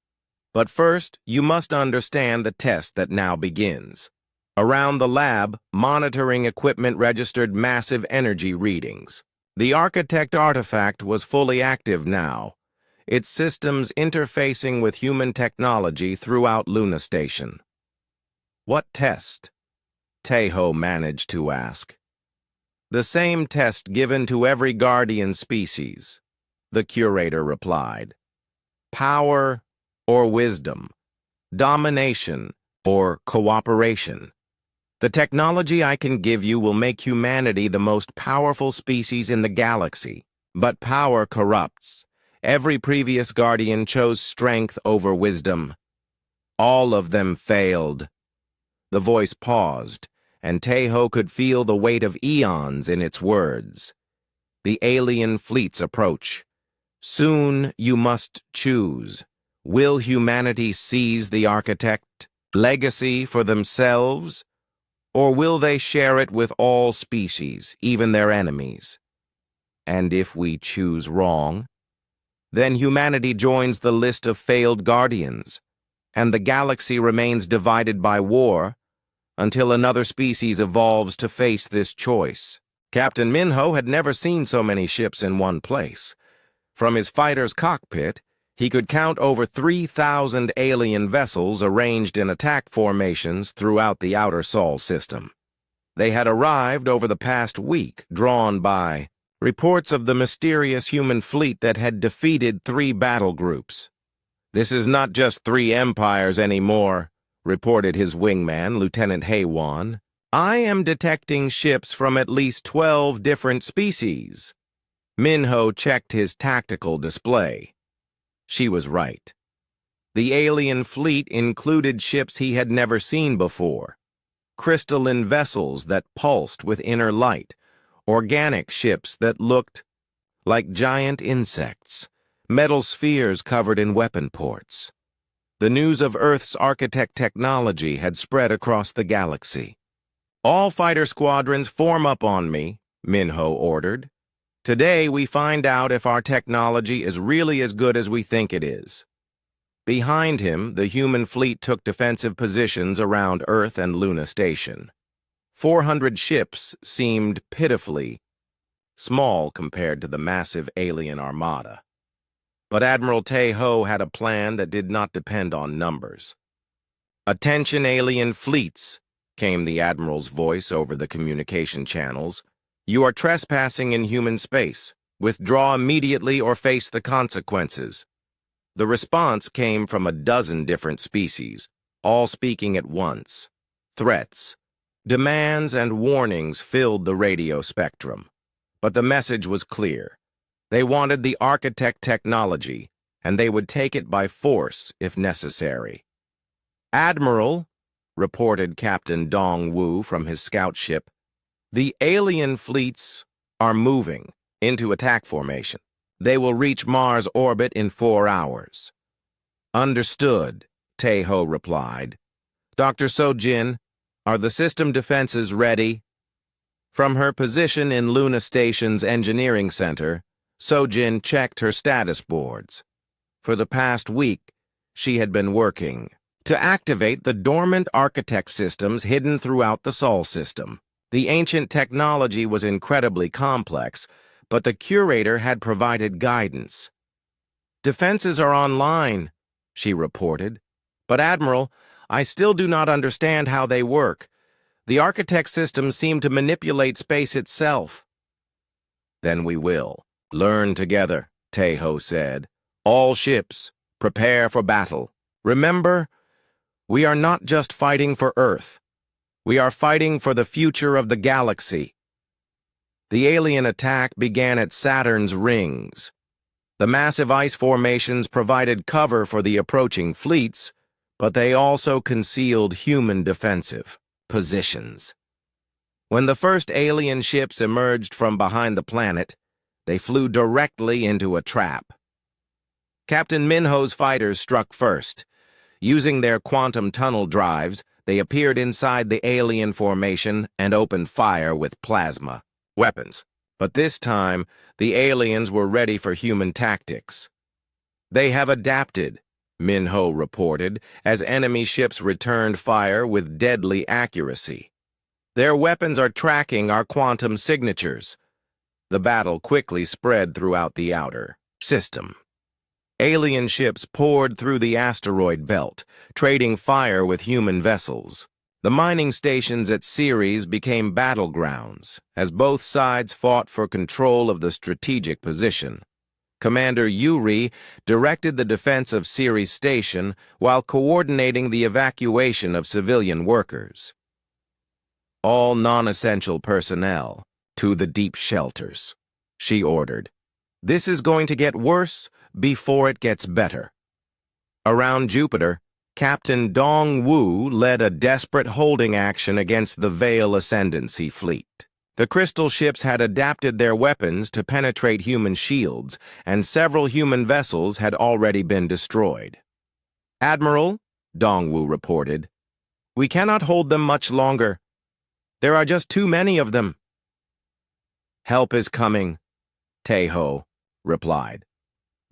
But first, you must understand the test that now begins." Around the lab, monitoring equipment registered massive energy readings. The architect artifact was fully active now, its systems interfacing with human technology throughout Luna Station. "What test?" Tae-ho managed to ask. "The same test given to every guardian species," the curator replied. "Power or wisdom, domination or cooperation. The technology I can give you will make humanity the most powerful species in the galaxy. But power corrupts. Every previous guardian chose strength over wisdom. All of them failed." The voice paused, and Tae-ho could feel the weight of eons in its words. the alien fleets approach. Soon you must choose. Will humanity seize the architect legacy for themselves, or will they share it with all species, even their enemies? And if we choose wrong, then humanity joins the list of failed guardians, and the galaxy remains divided by war until another species evolves to face this choice. Captain Minho had never seen so many ships in one place. From his fighter's cockpit, he could count over 3,000 alien vessels arranged in attack formations throughout the outer Sol system. They had arrived over the past week, drawn by reports of the mysterious human fleet that had defeated 3 battle groups. "This is not just 3 empires anymore," reported his wingman, Lieutenant Haywan. "I am detecting ships from at least 12 different species." Minho checked his tactical display. She was right. The alien fleet included ships he had never seen before, crystalline vessels that pulsed with inner light, organic ships that looked like giant insects, metal spheres covered in weapon ports. The news of Earth's architect technology had spread across the galaxy. "All fighter squadrons form up on me," Minho ordered. "Today we find out if our technology is really as good as we think it is." Behind him, the human fleet took defensive positions around Earth and Luna Station. 400 ships seemed pitifully small compared to the massive alien armada. But Admiral Tae-ho had a plan that did not depend on numbers. "Attention alien fleets," came the Admiral's voice over the communication channels. "You are trespassing in human space. Withdraw immediately or face the consequences." The response came from a dozen different species, all speaking at once. Threats, demands, and warnings filled the radio spectrum. But the message was clear. They wanted the architect technology, and they would take it by force if necessary. "Admiral," reported Captain Dong Wu from his scout ship, "the alien fleets are moving into attack formation. They will reach Mars orbit in 4 hours." "Understood," Tae-ho replied. "Dr. So-jin, are the system defenses ready?" From her position in Luna Station's engineering center, So-jin checked her status boards. For the past week, she had been working to activate the dormant architect systems hidden throughout the Sol system. The ancient technology was incredibly complex, but the curator had provided guidance. "Defenses are online," she reported. "But Admiral, I still do not understand how they work. The architect systems seem to manipulate space itself." "Then we will learn together," Tae-ho said. "All ships, prepare for battle. Remember, we are not just fighting for Earth. We are fighting for the future of the galaxy." The alien attack began at Saturn's rings. The massive ice formations provided cover for the approaching fleets, but they also concealed human defensive positions. When the first alien ships emerged from behind the planet, they flew directly into a trap. Captain Minho's fighters struck first. Using their quantum tunnel drives, they appeared inside the alien formation and opened fire with plasma weapons. But this time, the aliens were ready for human tactics. "They have adapted," Minho reported, as enemy ships returned fire with deadly accuracy. "Their weapons are tracking our quantum signatures." The battle quickly spread throughout the outer system. Alien ships poured through the asteroid belt, trading fire with human vessels. The mining stations at Ceres became battlegrounds, as both sides fought for control of the strategic position. Commander Yuri directed the defense of Ceres Station while coordinating the evacuation of civilian workers. "All non-essential personnel to the deep shelters," she ordered. "This is going to get worse before it gets better." Around Jupiter, Captain Dong Wu led a desperate holding action against the Veil Ascendancy fleet. The crystal ships had adapted their weapons to penetrate human shields, and several human vessels had already been destroyed. "Admiral," Dongwu reported, "we cannot hold them much longer. There are just too many of them." "Help is coming," Taeho replied.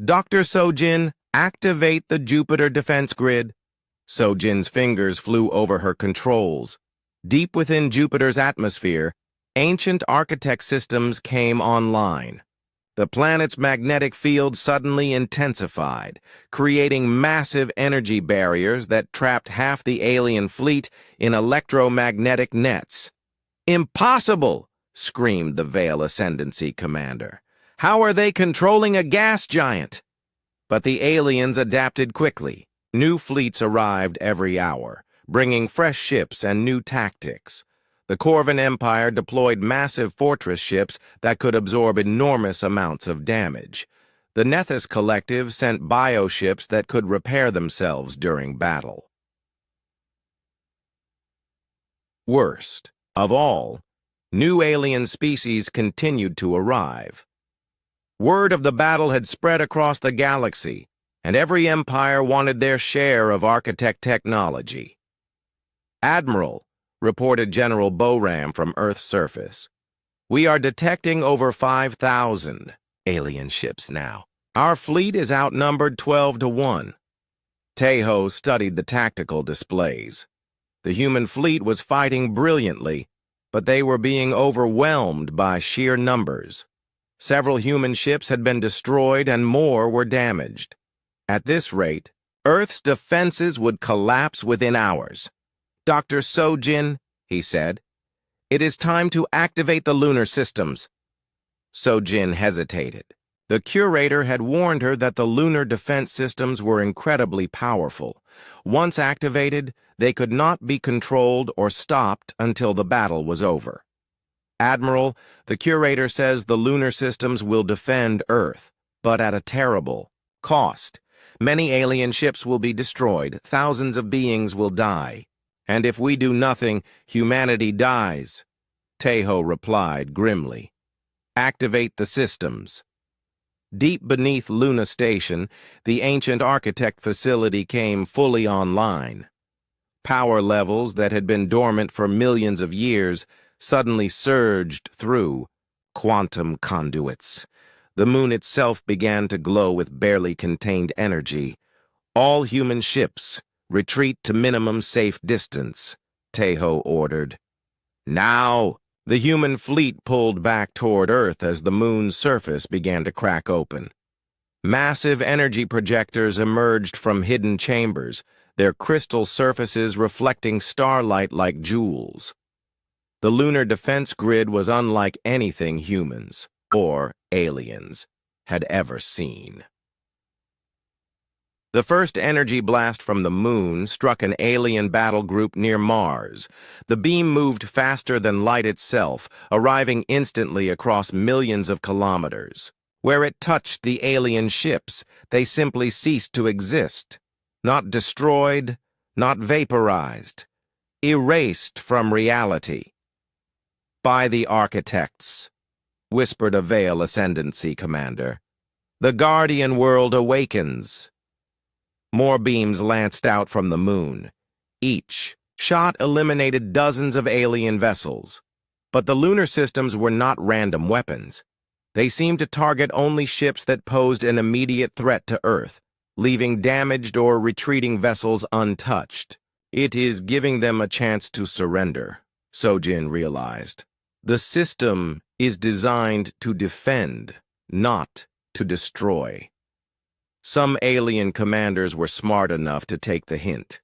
"Dr. Sojin, activate the Jupiter defense grid." Sojin's fingers flew over her controls. Deep within Jupiter's atmosphere, ancient architect systems came online. The planet's magnetic field suddenly intensified, creating massive energy barriers that trapped half the alien fleet in electromagnetic nets. "Impossible!" screamed the Veil Ascendancy commander. "How are they controlling a gas giant?" But the aliens adapted quickly. New fleets arrived every hour, bringing fresh ships and new tactics. The Corvan Empire deployed massive fortress ships that could absorb enormous amounts of damage. The Nethys Collective sent bioships that could repair themselves during battle. Worst of all, new alien species continued to arrive. Word of the battle had spread across the galaxy, and every empire wanted their share of architect technology. "Admiral," reported General Boram from Earth's surface, "we are detecting over 5,000 alien ships now. Our fleet is outnumbered 12-1. Taeho studied the tactical displays. The human fleet was fighting brilliantly, but they were being overwhelmed by sheer numbers. Several human ships had been destroyed and more were damaged. At this rate, Earth's defenses would collapse within hours. "Dr. Sojin," he said, "it is time to activate the lunar systems." Sojin hesitated. The curator had warned her that the lunar defense systems were incredibly powerful. Once activated, they could not be controlled or stopped until the battle was over. "Admiral, the curator says the lunar systems will defend Earth, but at a terrible cost. Many alien ships will be destroyed, thousands of beings will die. And if we do nothing, humanity dies," Taeho replied grimly. "Activate the systems." Deep beneath Luna Station, the ancient architect facility came fully online. Power levels that had been dormant for millions of years suddenly surged through quantum conduits. The moon itself began to glow with barely contained energy. "All human ships, retreat to minimum safe distance," Taeho ordered. "Now!" The human fleet pulled back toward Earth as the moon's surface began to crack open. Massive energy projectors emerged from hidden chambers, their crystal surfaces reflecting starlight like jewels. The lunar defense grid was unlike anything humans, or aliens, had ever seen. The first energy blast from the moon struck an alien battle group near Mars. The beam moved faster than light itself, arriving instantly across millions of kilometers. Where it touched the alien ships, they simply ceased to exist. Not destroyed, not vaporized. Erased from reality. "By the architects," whispered a Veil Ascendancy commander. "The Guardian world awakens." More beams lanced out from the moon. Each shot eliminated dozens of alien vessels. But the lunar systems were not random weapons. They seemed to target only ships that posed an immediate threat to Earth, leaving damaged or retreating vessels untouched. "It is giving them a chance to surrender," Sojin realized. "The system is designed to defend, not to destroy." Some alien commanders were smart enough to take the hint.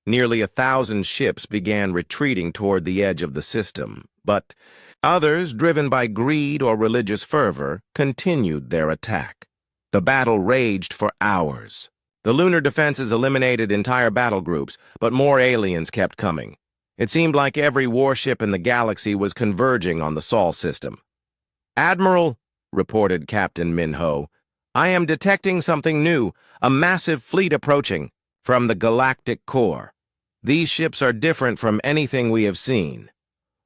Nearly 1,000 ships began retreating toward the edge of the system, but others, driven by greed or religious fervor, continued their attack. The battle raged for hours. The lunar defenses eliminated entire battle groups, but more aliens kept coming. It seemed like every warship in the galaxy was converging on the Sol system. "Admiral," reported Captain Minho, "I am detecting something new, a massive fleet approaching from the galactic core. These ships are different from anything we have seen."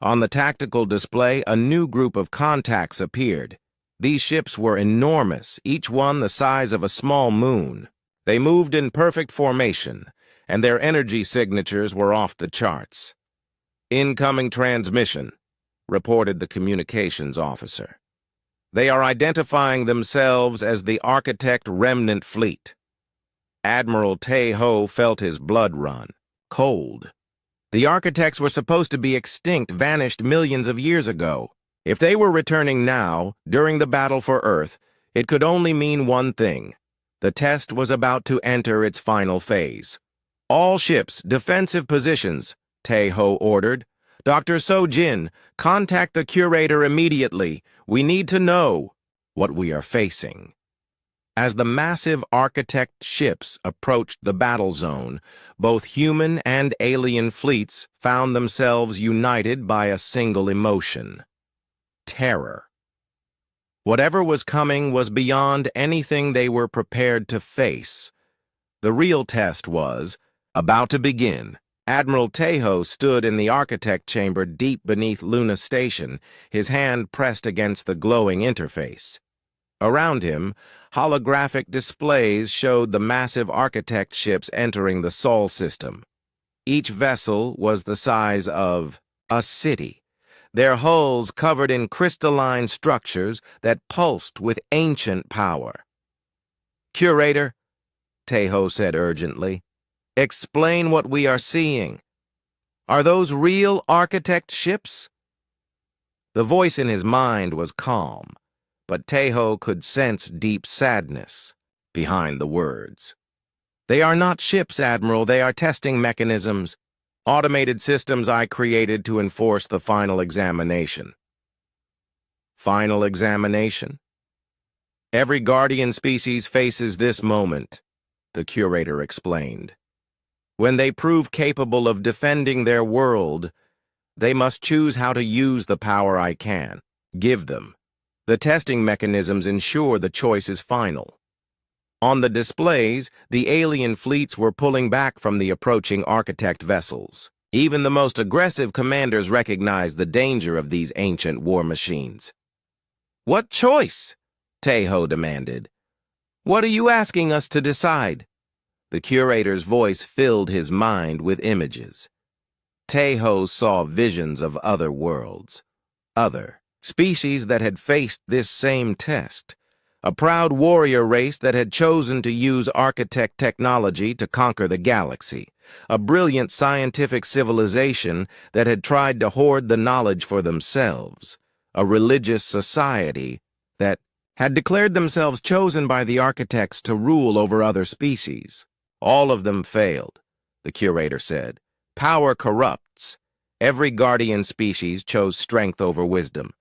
On the tactical display, a new group of contacts appeared. These ships were enormous, each one the size of a small moon. They moved in perfect formation, and their energy signatures were off the charts. "Incoming transmission," reported the communications officer. "They are identifying themselves as the Architect Remnant Fleet." Admiral Tae-ho felt his blood run, cold. The Architects were supposed to be extinct, vanished millions of years ago. If they were returning now, during the battle for Earth, it could only mean one thing. The test was about to enter its final phase. "All ships, defensive positions," Tae-ho ordered. "Dr. So-jin, contact the curator immediately. We need to know what we are facing." As the massive Architect ships approached the battle zone, both human and alien fleets found themselves united by a single emotion: terror. Whatever was coming was beyond anything they were prepared to face. The real test was about to begin. Admiral Tae-ho stood in the Architect chamber deep beneath Luna Station, his hand pressed against the glowing interface. Around him, holographic displays showed the massive Architect ships entering the Sol system. Each vessel was the size of a city, their hulls covered in crystalline structures that pulsed with ancient power. "Curator," Tae-ho said urgently, "explain what we are seeing. Are those real Architect ships?" The voice in his mind was calm, but Tae-ho could sense deep sadness behind the words. "They are not ships, Admiral. They are testing mechanisms, automated systems I created to enforce the final examination." Final examination? "Every Guardian species faces this moment," the curator explained. "When they prove capable of defending their world, they must choose how to use the power I can give them. The testing mechanisms ensure the choice is final." On the displays, the alien fleets were pulling back from the approaching Architect vessels. Even the most aggressive commanders recognized the danger of these ancient war machines. "What choice?" Tae-ho demanded. "What are you asking us to decide?" The curator's voice filled his mind with images. Tae-ho saw visions of other worlds, other species that had faced this same test, a proud warrior race that had chosen to use Architect technology to conquer the galaxy, a brilliant scientific civilization that had tried to hoard the knowledge for themselves, a religious society that had declared themselves chosen by the Architects to rule over other species. All of them failed, the curator said. "Power corrupts. Every Guardian species chose strength over wisdom.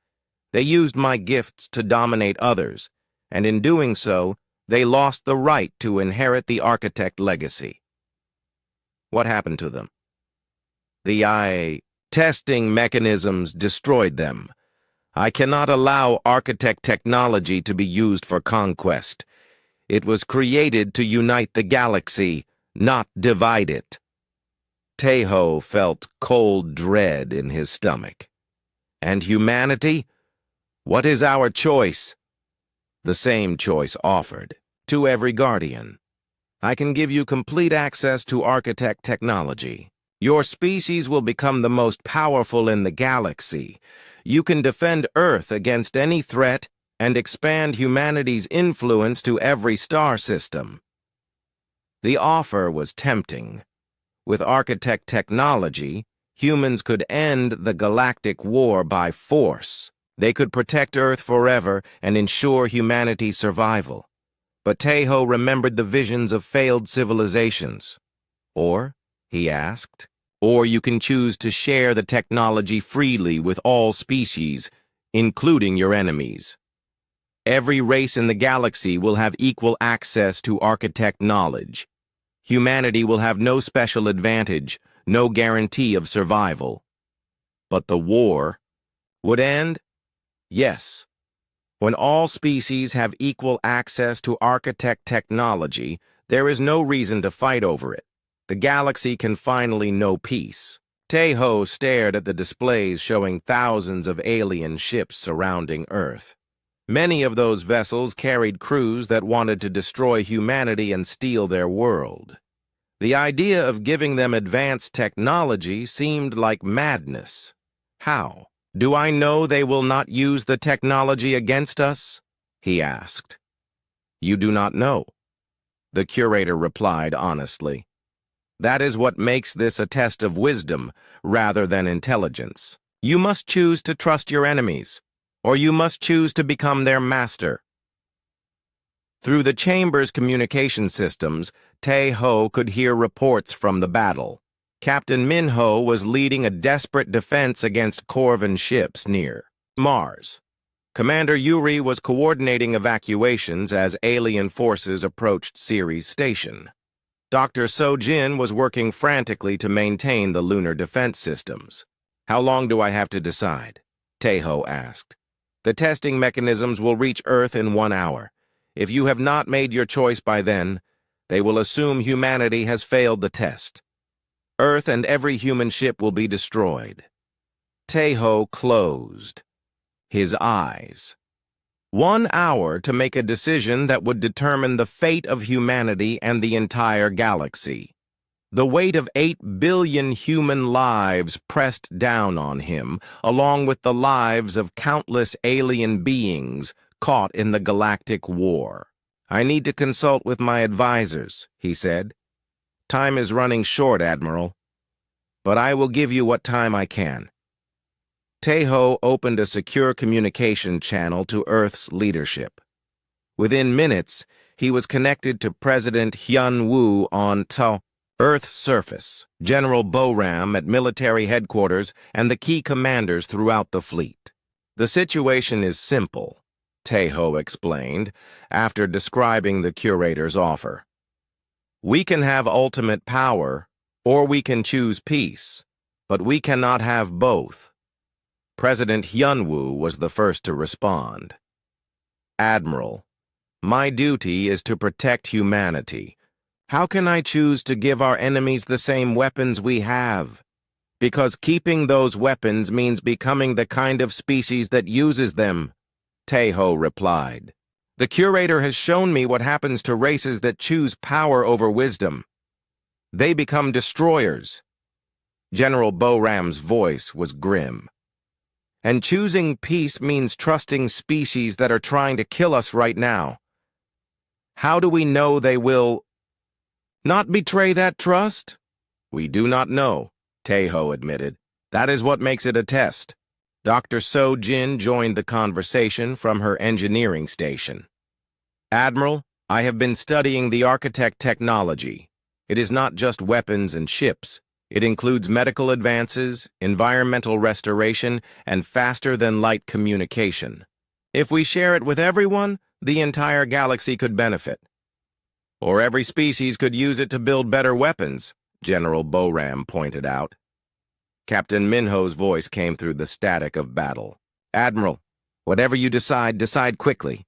They used my gifts to dominate others, and in doing so, they lost the right to inherit the Architect legacy." "What happened to them?" "The testing mechanisms destroyed them. I cannot allow Architect technology to be used for conquest. It was created to unite the galaxy, not divide it." Tae-ho felt cold dread in his stomach. "And humanity? What is our choice?" "The same choice offered to every Guardian. I can give you complete access to Architect technology. Your species will become the most powerful in the galaxy. You can defend Earth against any threat and expand humanity's influence to every star system." The offer was tempting. With Architect technology, humans could end the Galactic War by force. They could protect Earth forever and ensure humanity's survival. But Tae-ho remembered the visions of failed civilizations. "Or," he asked, "or you can choose to share the technology freely with all species, including your enemies. Every race in the galaxy will have equal access to Architect knowledge. Humanity will have no special advantage, no guarantee of survival." But the war would end? Yes. When all species have equal access to Architect technology, there is no reason to fight over it. The galaxy can finally know peace. Tae-ho stared at the displays showing thousands of alien ships surrounding Earth. Many of those vessels carried crews that wanted to destroy humanity and steal their world. The idea of giving them advanced technology seemed like madness. How? Do I know they will not use the technology against us? He asked. You do not know. The curator replied honestly. That is what makes this a test of wisdom rather than intelligence. You must choose to trust your enemies, or you must choose to become their master. Through the chamber's communication systems, Tae-ho could hear reports from the battle. Captain Min-ho was leading a desperate defense against Corvan ships near Mars. Commander Yuri was coordinating evacuations as alien forces approached Ceres Station. Dr. So-jin was working frantically to maintain the lunar defense systems. How long do I have to decide? Tae-ho asked. The testing mechanisms will reach Earth in 1 hour. If you have not made your choice by then, they will assume humanity has failed the test. Earth and every human ship will be destroyed. Tae-ho closed his eyes. 1 hour to make a decision that would determine the fate of humanity and the entire galaxy. The weight of 8 billion human lives pressed down on him, along with the lives of countless alien beings caught in the Galactic War. I need to consult with my advisors, he said. Time is running short, Admiral. But I will give you what time I can. Tae-ho opened a secure communication channel to Earth's leadership. Within minutes, he was connected to President Hyun-woo on Earth's surface, General Bo-ram at military headquarters, and the key commanders throughout the fleet. The situation is simple, Tae-ho explained, after describing the curator's offer. We can have ultimate power, or we can choose peace, but we cannot have both. President Hyun-woo was the first to respond. Admiral, my duty is to protect humanity. How can I choose to give our enemies the same weapons we have? Because keeping those weapons means becoming the kind of species that uses them, Tae-ho replied. The curator has shown me what happens to races that choose power over wisdom. They become destroyers. General Bo-ram's voice was grim. And choosing peace means trusting species that are trying to kill us right now. How do we know they will not betray that trust? We do not know, Tae-ho admitted. That is what makes it a test. Dr. So-jin joined the conversation from her engineering station. Admiral, I have been studying the architect technology. It is not just weapons and ships. It includes medical advances, environmental restoration, and faster-than-light communication. If we share it with everyone, the entire galaxy could benefit. Or every species could use it to build better weapons, General Bo-ram pointed out. Captain Min-ho's voice came through the static of battle. Admiral, whatever you decide, decide quickly.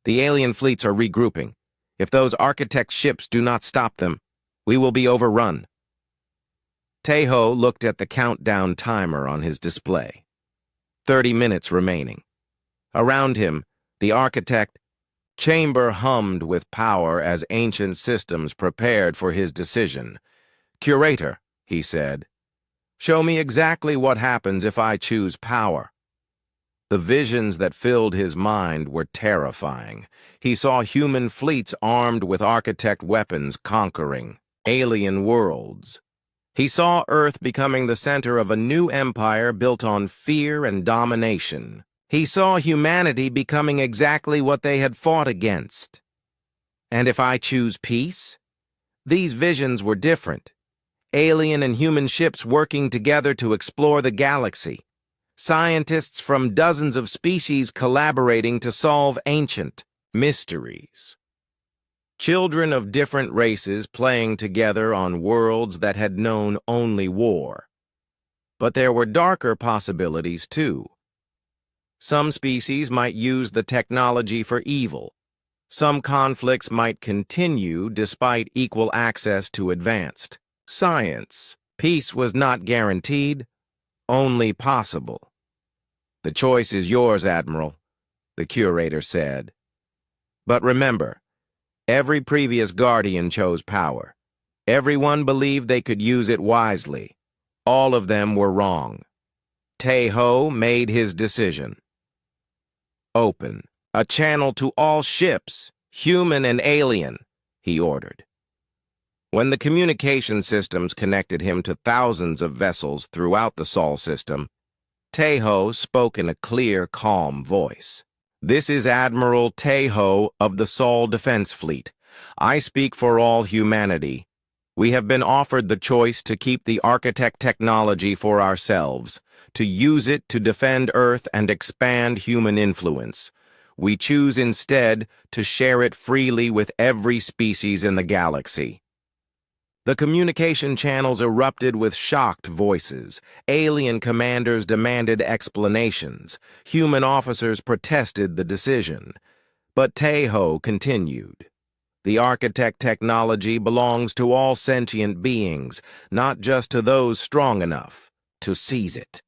The alien fleets are regrouping. If those architect ships do not stop them, we will be overrun. Tae-ho looked at the countdown timer on his display. 30 minutes remaining. Around him, the architect chamber hummed with power as ancient systems prepared for his decision. Curator, he said, show me exactly what happens if I choose power. The visions that filled his mind were terrifying. He saw human fleets armed with architect weapons conquering alien worlds. He saw Earth becoming the center of a new empire built on fear and domination. He saw humanity becoming exactly what they had fought against. And if I choose peace? These visions were different. Alien and human ships working together to explore the galaxy. Scientists from dozens of species collaborating to solve ancient mysteries. Children of different races playing together on worlds that had known only war. But there were darker possibilities, too. Some species might use the technology for evil. Some conflicts might continue despite equal access to advanced science. Peace was not guaranteed, only possible. "The choice is yours, Admiral," the curator said. "But remember, every previous Guardian chose power. Everyone believed they could use it wisely. All of them were wrong. Tae-ho made his decision. Open a channel to all ships, human and alien," he ordered. When the communication systems connected him to thousands of vessels throughout the Sol system, Tae-ho spoke in a clear, calm voice. "This is Admiral Tae-ho of the Sol Defense Fleet. I speak for all humanity. We have been offered the choice to keep the architect technology for ourselves, to use it to defend Earth and expand human influence. We choose instead to share it freely with every species in the galaxy." The communication channels erupted with shocked voices. Alien commanders demanded explanations. Human officers protested the decision. But Tae-ho continued. "The architect technology belongs to all sentient beings, not just to those strong enough to seize it.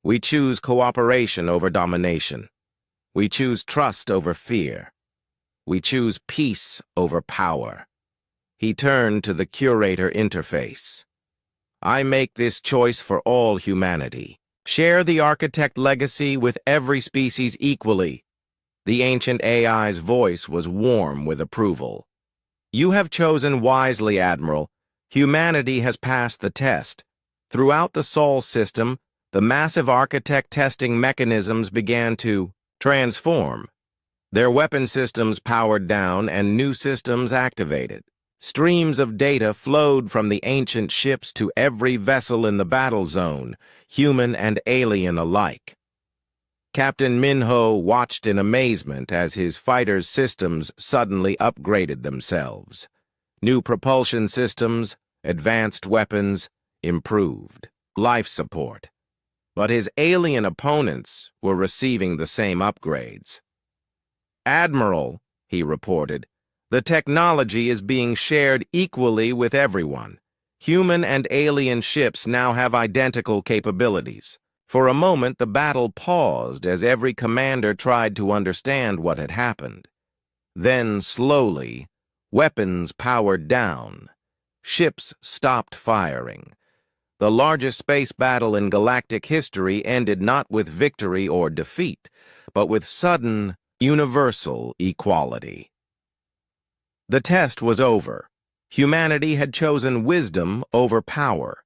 We choose cooperation over domination. We choose trust over fear. We choose peace over power." He turned to the curator interface. "I make this choice for all humanity. Share the architect legacy with every species equally." The ancient AI's voice was warm with approval. "You have chosen wisely, Admiral. Humanity has passed the test. Throughout the Sol system, the massive architect testing mechanisms began to transform. Their weapon systems powered down and new systems activated. Streams of data flowed from the ancient ships to every vessel in the battle zone, human and alien alike. Captain Minho watched in amazement as his fighters' systems suddenly upgraded themselves. New propulsion systems, advanced weapons, improved life support. But his alien opponents were receiving the same upgrades. "Admiral," he reported, "the technology is being shared equally with everyone. Human and alien ships now have identical capabilities." For a moment, the battle paused as every commander tried to understand what had happened. Then, slowly, weapons powered down. Ships stopped firing. The largest space battle in galactic history ended not with victory or defeat, but with sudden, universal equality. The test was over. Humanity had chosen wisdom over power.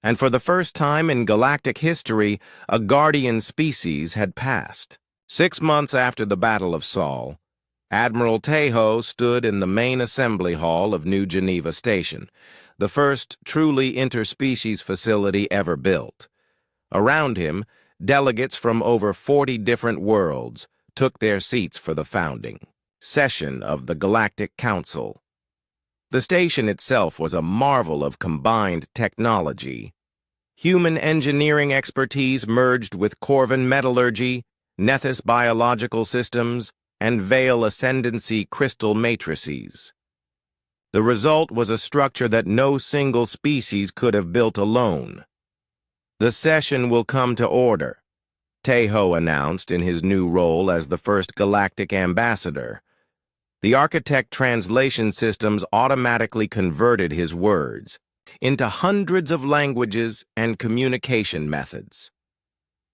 And for the first time in galactic history, a guardian species had passed. 6 months after the Battle of Sol, Admiral Tae-ho stood in the main assembly hall of New Geneva Station, the first truly interspecies facility ever built. Around him, delegates from over 40 different worlds took their seats for the founding session of the Galactic Council. The station itself was a marvel of combined technology. Human engineering expertise merged with Corvan metallurgy, Nethys biological systems, and Veil ascendancy crystal matrices. The result was a structure that no single species could have built alone. "The session will come to order," Tae-ho announced in his new role as the first galactic ambassador. The architect translation systems automatically converted his words into hundreds of languages and communication methods.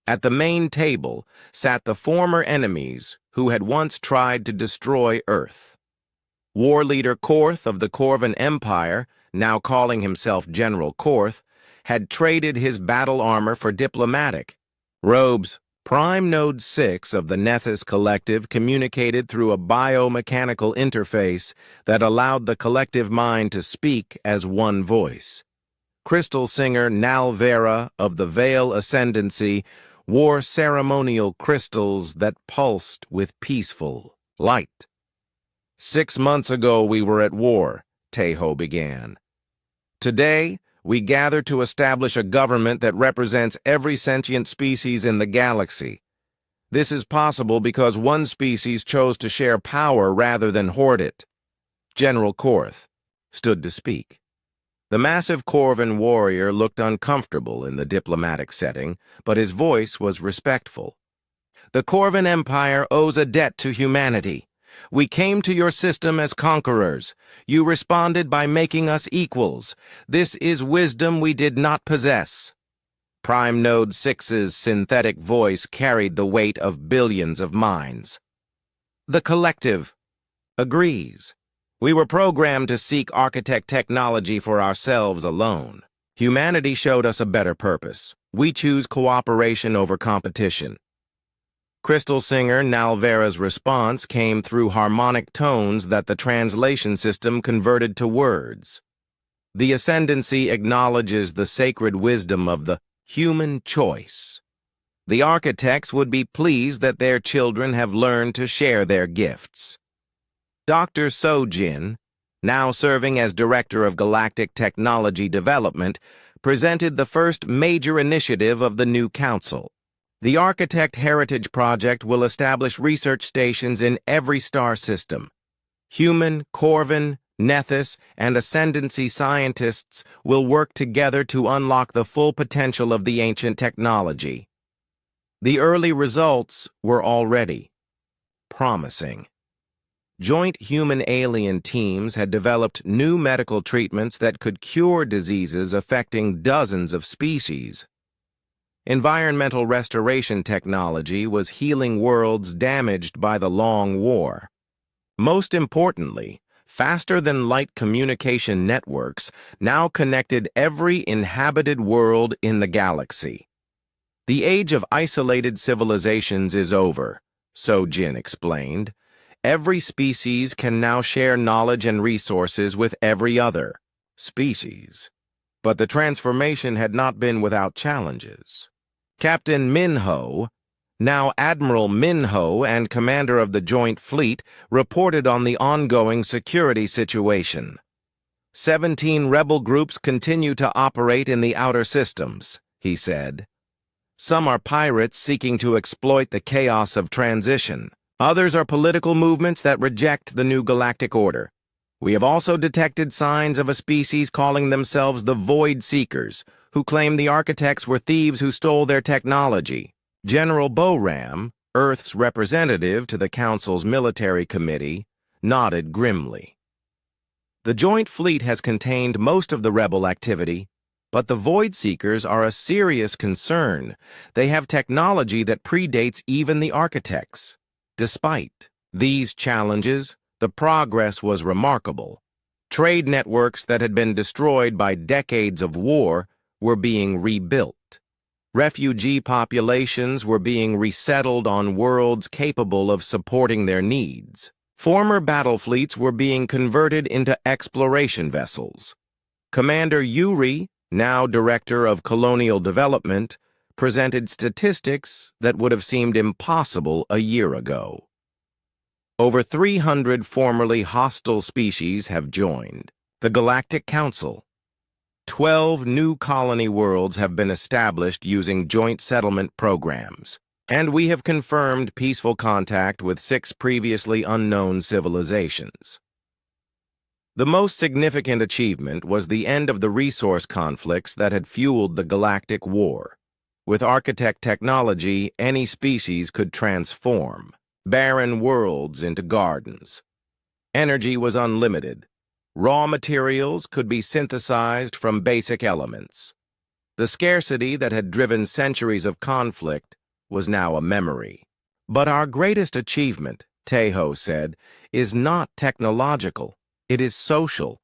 At the main table sat the former enemies who had once tried to destroy Earth. War leader Korth of the Corvan Empire, now calling himself General Korth, had traded his battle armor for diplomatic robes. Prime Node 6 of the Nethys Collective communicated through a biomechanical interface that allowed the collective mind to speak as one voice. Crystal singer Nalvera of the Veil Ascendancy wore ceremonial crystals that pulsed with peaceful light. 6 months ago we were at war, Tae-ho began. Today, we gather to establish a government that represents every sentient species in the galaxy. This is possible because one species chose to share power rather than hoard it. General Korth stood to speak. The massive Corvan warrior looked uncomfortable in the diplomatic setting, but his voice was respectful. The Corvan Empire owes a debt to humanity. We came to your system as conquerors. You responded by making us equals. This is wisdom we did not possess. Prime Node 6's synthetic voice carried the weight of billions of minds. The collective agrees. We were programmed to seek architect technology for ourselves alone. Humanity showed us a better purpose. We choose cooperation over competition. Crystal Singer Nalvera's response came through harmonic tones that the translation system converted to words. The ascendancy acknowledges the sacred wisdom of the human choice. The architects would be pleased that their children have learned to share their gifts. Dr. Sojin, now serving as Director of Galactic Technology Development, presented the first major initiative of the new council. The Architect Heritage Project will establish research stations in every star system. Human, Corvan, Nethys, and Ascendancy scientists will work together to unlock the full potential of the ancient technology. The early results were already promising. Joint human-alien teams had developed new medical treatments that could cure diseases affecting dozens of species. Environmental restoration technology was healing worlds damaged by the Long War. Most importantly, faster-than-light communication networks now connected every inhabited world in the galaxy. The age of isolated civilizations is over, Sojin explained. Every species can now share knowledge and resources with every other species. But the transformation had not been without challenges. Captain Minho, now Admiral Minho and commander of the Joint Fleet, reported on the ongoing security situation. 17 rebel groups continue to operate in the outer systems, he said. Some are pirates seeking to exploit the chaos of transition. Others are political movements that reject the new galactic order. We have also detected signs of a species calling themselves the Void Seekers, who claim the architects were thieves who stole their technology. General Boram, Earth's representative to the Council's military committee, nodded grimly. The Joint Fleet has contained most of the rebel activity, but the Void Seekers are a serious concern. They have technology that predates even the architects. Despite these challenges, the progress was remarkable. Trade networks that had been destroyed by decades of war were being rebuilt. Refugee populations were being resettled on worlds capable of supporting their needs. Former battle fleets were being converted into exploration vessels. Commander Yuri, now Director of Colonial Development, presented statistics that would have seemed impossible a year ago. Over 300 formerly hostile species have joined the Galactic Council. 12 new colony worlds have been established using joint settlement programs, and we have confirmed peaceful contact with 6 previously unknown civilizations. The most significant achievement was the end of the resource conflicts that had fueled the Galactic War. With architect technology, any species could transform barren worlds into gardens. Energy was unlimited. Raw materials could be synthesized from basic elements. The scarcity that had driven centuries of conflict was now a memory. But our greatest achievement, Tejo said, is not technological. It is social.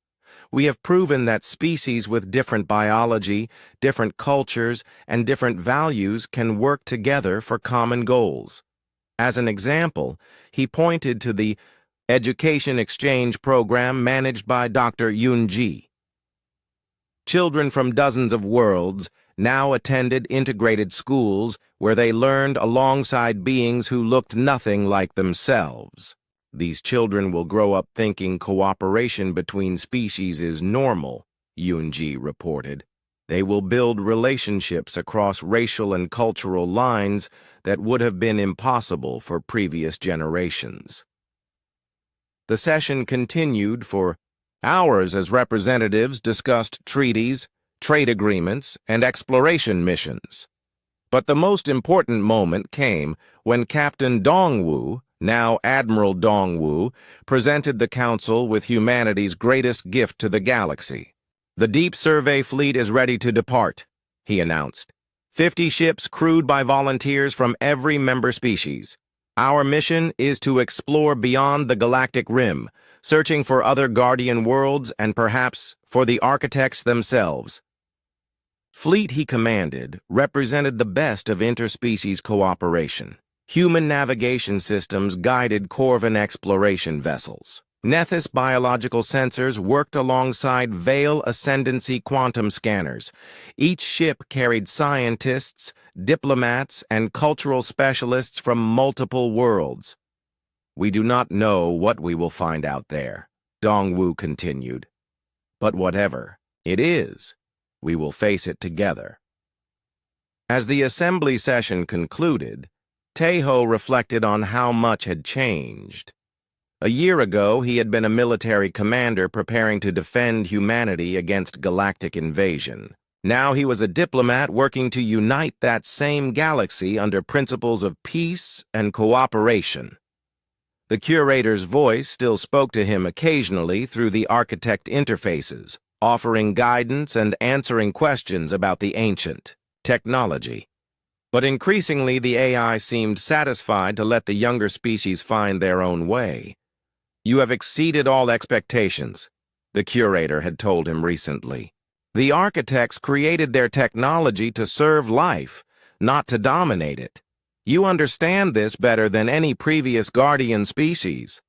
We have proven that species with different biology, different cultures, and different values can work together for common goals. As an example, he pointed to the education exchange program managed by Dr. Yunji. Children from dozens of worlds now attended integrated schools where they learned alongside beings who looked nothing like themselves. These children will grow up thinking cooperation between species is normal, Yunji reported. They will build relationships across racial and cultural lines that would have been impossible for previous generations. The session continued for Ours, as representatives, discussed treaties, trade agreements, and exploration missions. But the most important moment came when Captain Dongwu, now Admiral Dongwu, presented the Council with humanity's greatest gift to the galaxy. "The Deep Survey Fleet is ready to depart," he announced. 50 ships crewed by volunteers from every member species. Our mission is to explore beyond the galactic rim, searching for other guardian worlds and perhaps for the architects themselves. Fleet he commanded represented the best of interspecies cooperation. Human navigation systems guided Corvan exploration vessels. Nethys biological sensors worked alongside Veil Ascendancy quantum scanners. Each ship carried scientists, diplomats, and cultural specialists from multiple worlds. "We do not know what we will find out there," Dongwu continued. "But whatever it is, we will face it together." As the assembly session concluded, Taeho reflected on how much had changed. A year ago, he had been a military commander preparing to defend humanity against galactic invasion. Now he was a diplomat working to unite that same galaxy under principles of peace and cooperation. The curator's voice still spoke to him occasionally through the architect interfaces, offering guidance and answering questions about the ancient technology. But increasingly, the AI seemed satisfied to let the younger species find their own way. "You have exceeded all expectations," the curator had told him recently. "The architects created their technology to serve life, not to dominate it. You understand this better than any previous guardian species."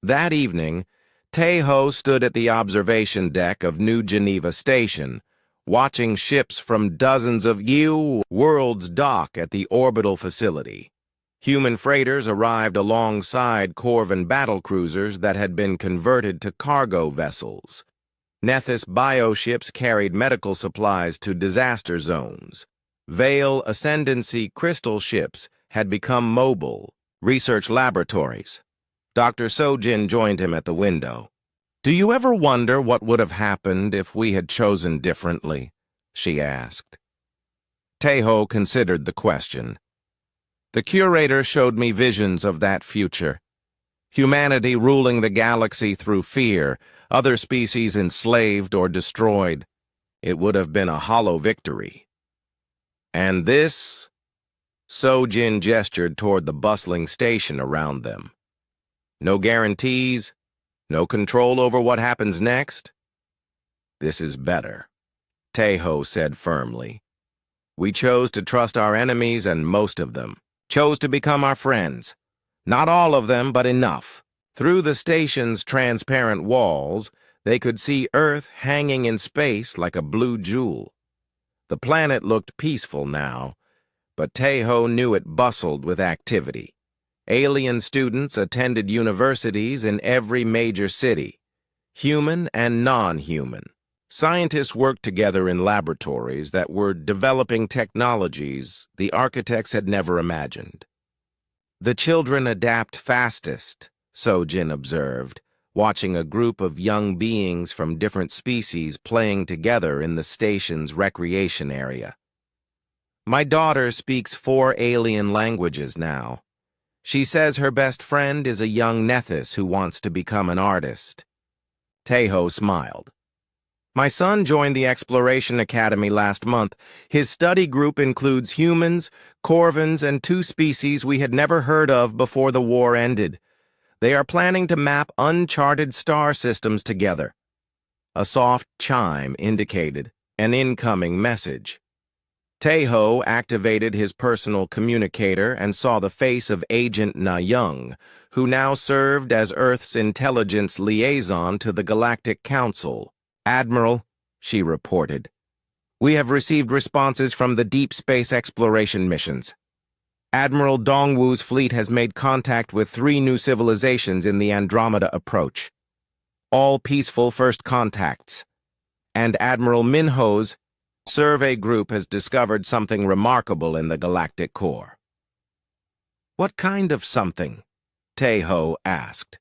That evening, Taeho stood at the observation deck of New Geneva Station, watching ships from dozens of worlds dock at the orbital facility. Human freighters arrived alongside Corvan battlecruisers that had been converted to cargo vessels. Nethys bioships carried medical supplies to disaster zones. Veil Ascendancy crystal ships had become mobile research laboratories. Dr. Sojin joined him at the window. "Do you ever wonder what would have happened if we had chosen differently?" she asked. Taeho considered the question. "The curator showed me visions of that future. Humanity ruling the galaxy through fear, other species enslaved or destroyed. It would have been a hollow victory. And this?" Sojin gestured toward the bustling station around them. "No guarantees, no control over what happens next? This is better," Taeho said firmly. "We chose to trust our enemies, and most of them chose to become our friends. Not all of them, but enough." Through the station's transparent walls, they could see Earth hanging in space like a blue jewel. The planet looked peaceful now, but Taeho knew it bustled with activity. Alien students attended universities in every major city, human and non-human. Scientists worked together in laboratories that were developing technologies the architects had never imagined. "The children adapt fastest," Sojin observed, watching a group of young beings from different species playing together in the station's recreation area. "My daughter speaks 4 alien languages now. She says her best friend is a young Nethys who wants to become an artist." Taeho smiled. "My son joined the Exploration Academy last month. His study group includes humans, Corvans, and 2 species we had never heard of before the war ended. They are planning to map uncharted star systems together." A soft chime indicated an incoming message. Taeho activated his personal communicator and saw the face of Agent Na Young, who now served as Earth's intelligence liaison to the Galactic Council. "Admiral," she reported, "we have received responses from the deep space exploration missions. Admiral Dongwu's fleet has made contact with 3 new civilizations in the Andromeda approach. All peaceful first contacts. And Admiral Minho's survey group has discovered something remarkable in the galactic core." "What kind of something?" Taeho asked.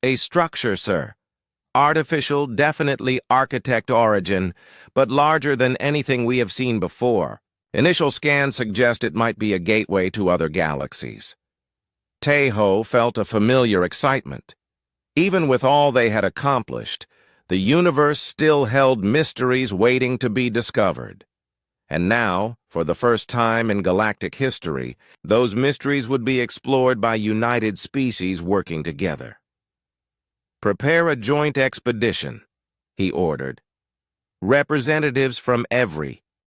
"A structure, sir. Artificial, definitely architect origin, but larger than anything we have seen before. Initial scans suggest it might be a gateway to other galaxies. Tejo felt a familiar excitement. Even with all they had accomplished, the universe still held mysteries waiting to be discovered. And now, for the first time in galactic history, those mysteries would be explored by united species working together. "Prepare a joint expedition," he ordered. "Representatives from every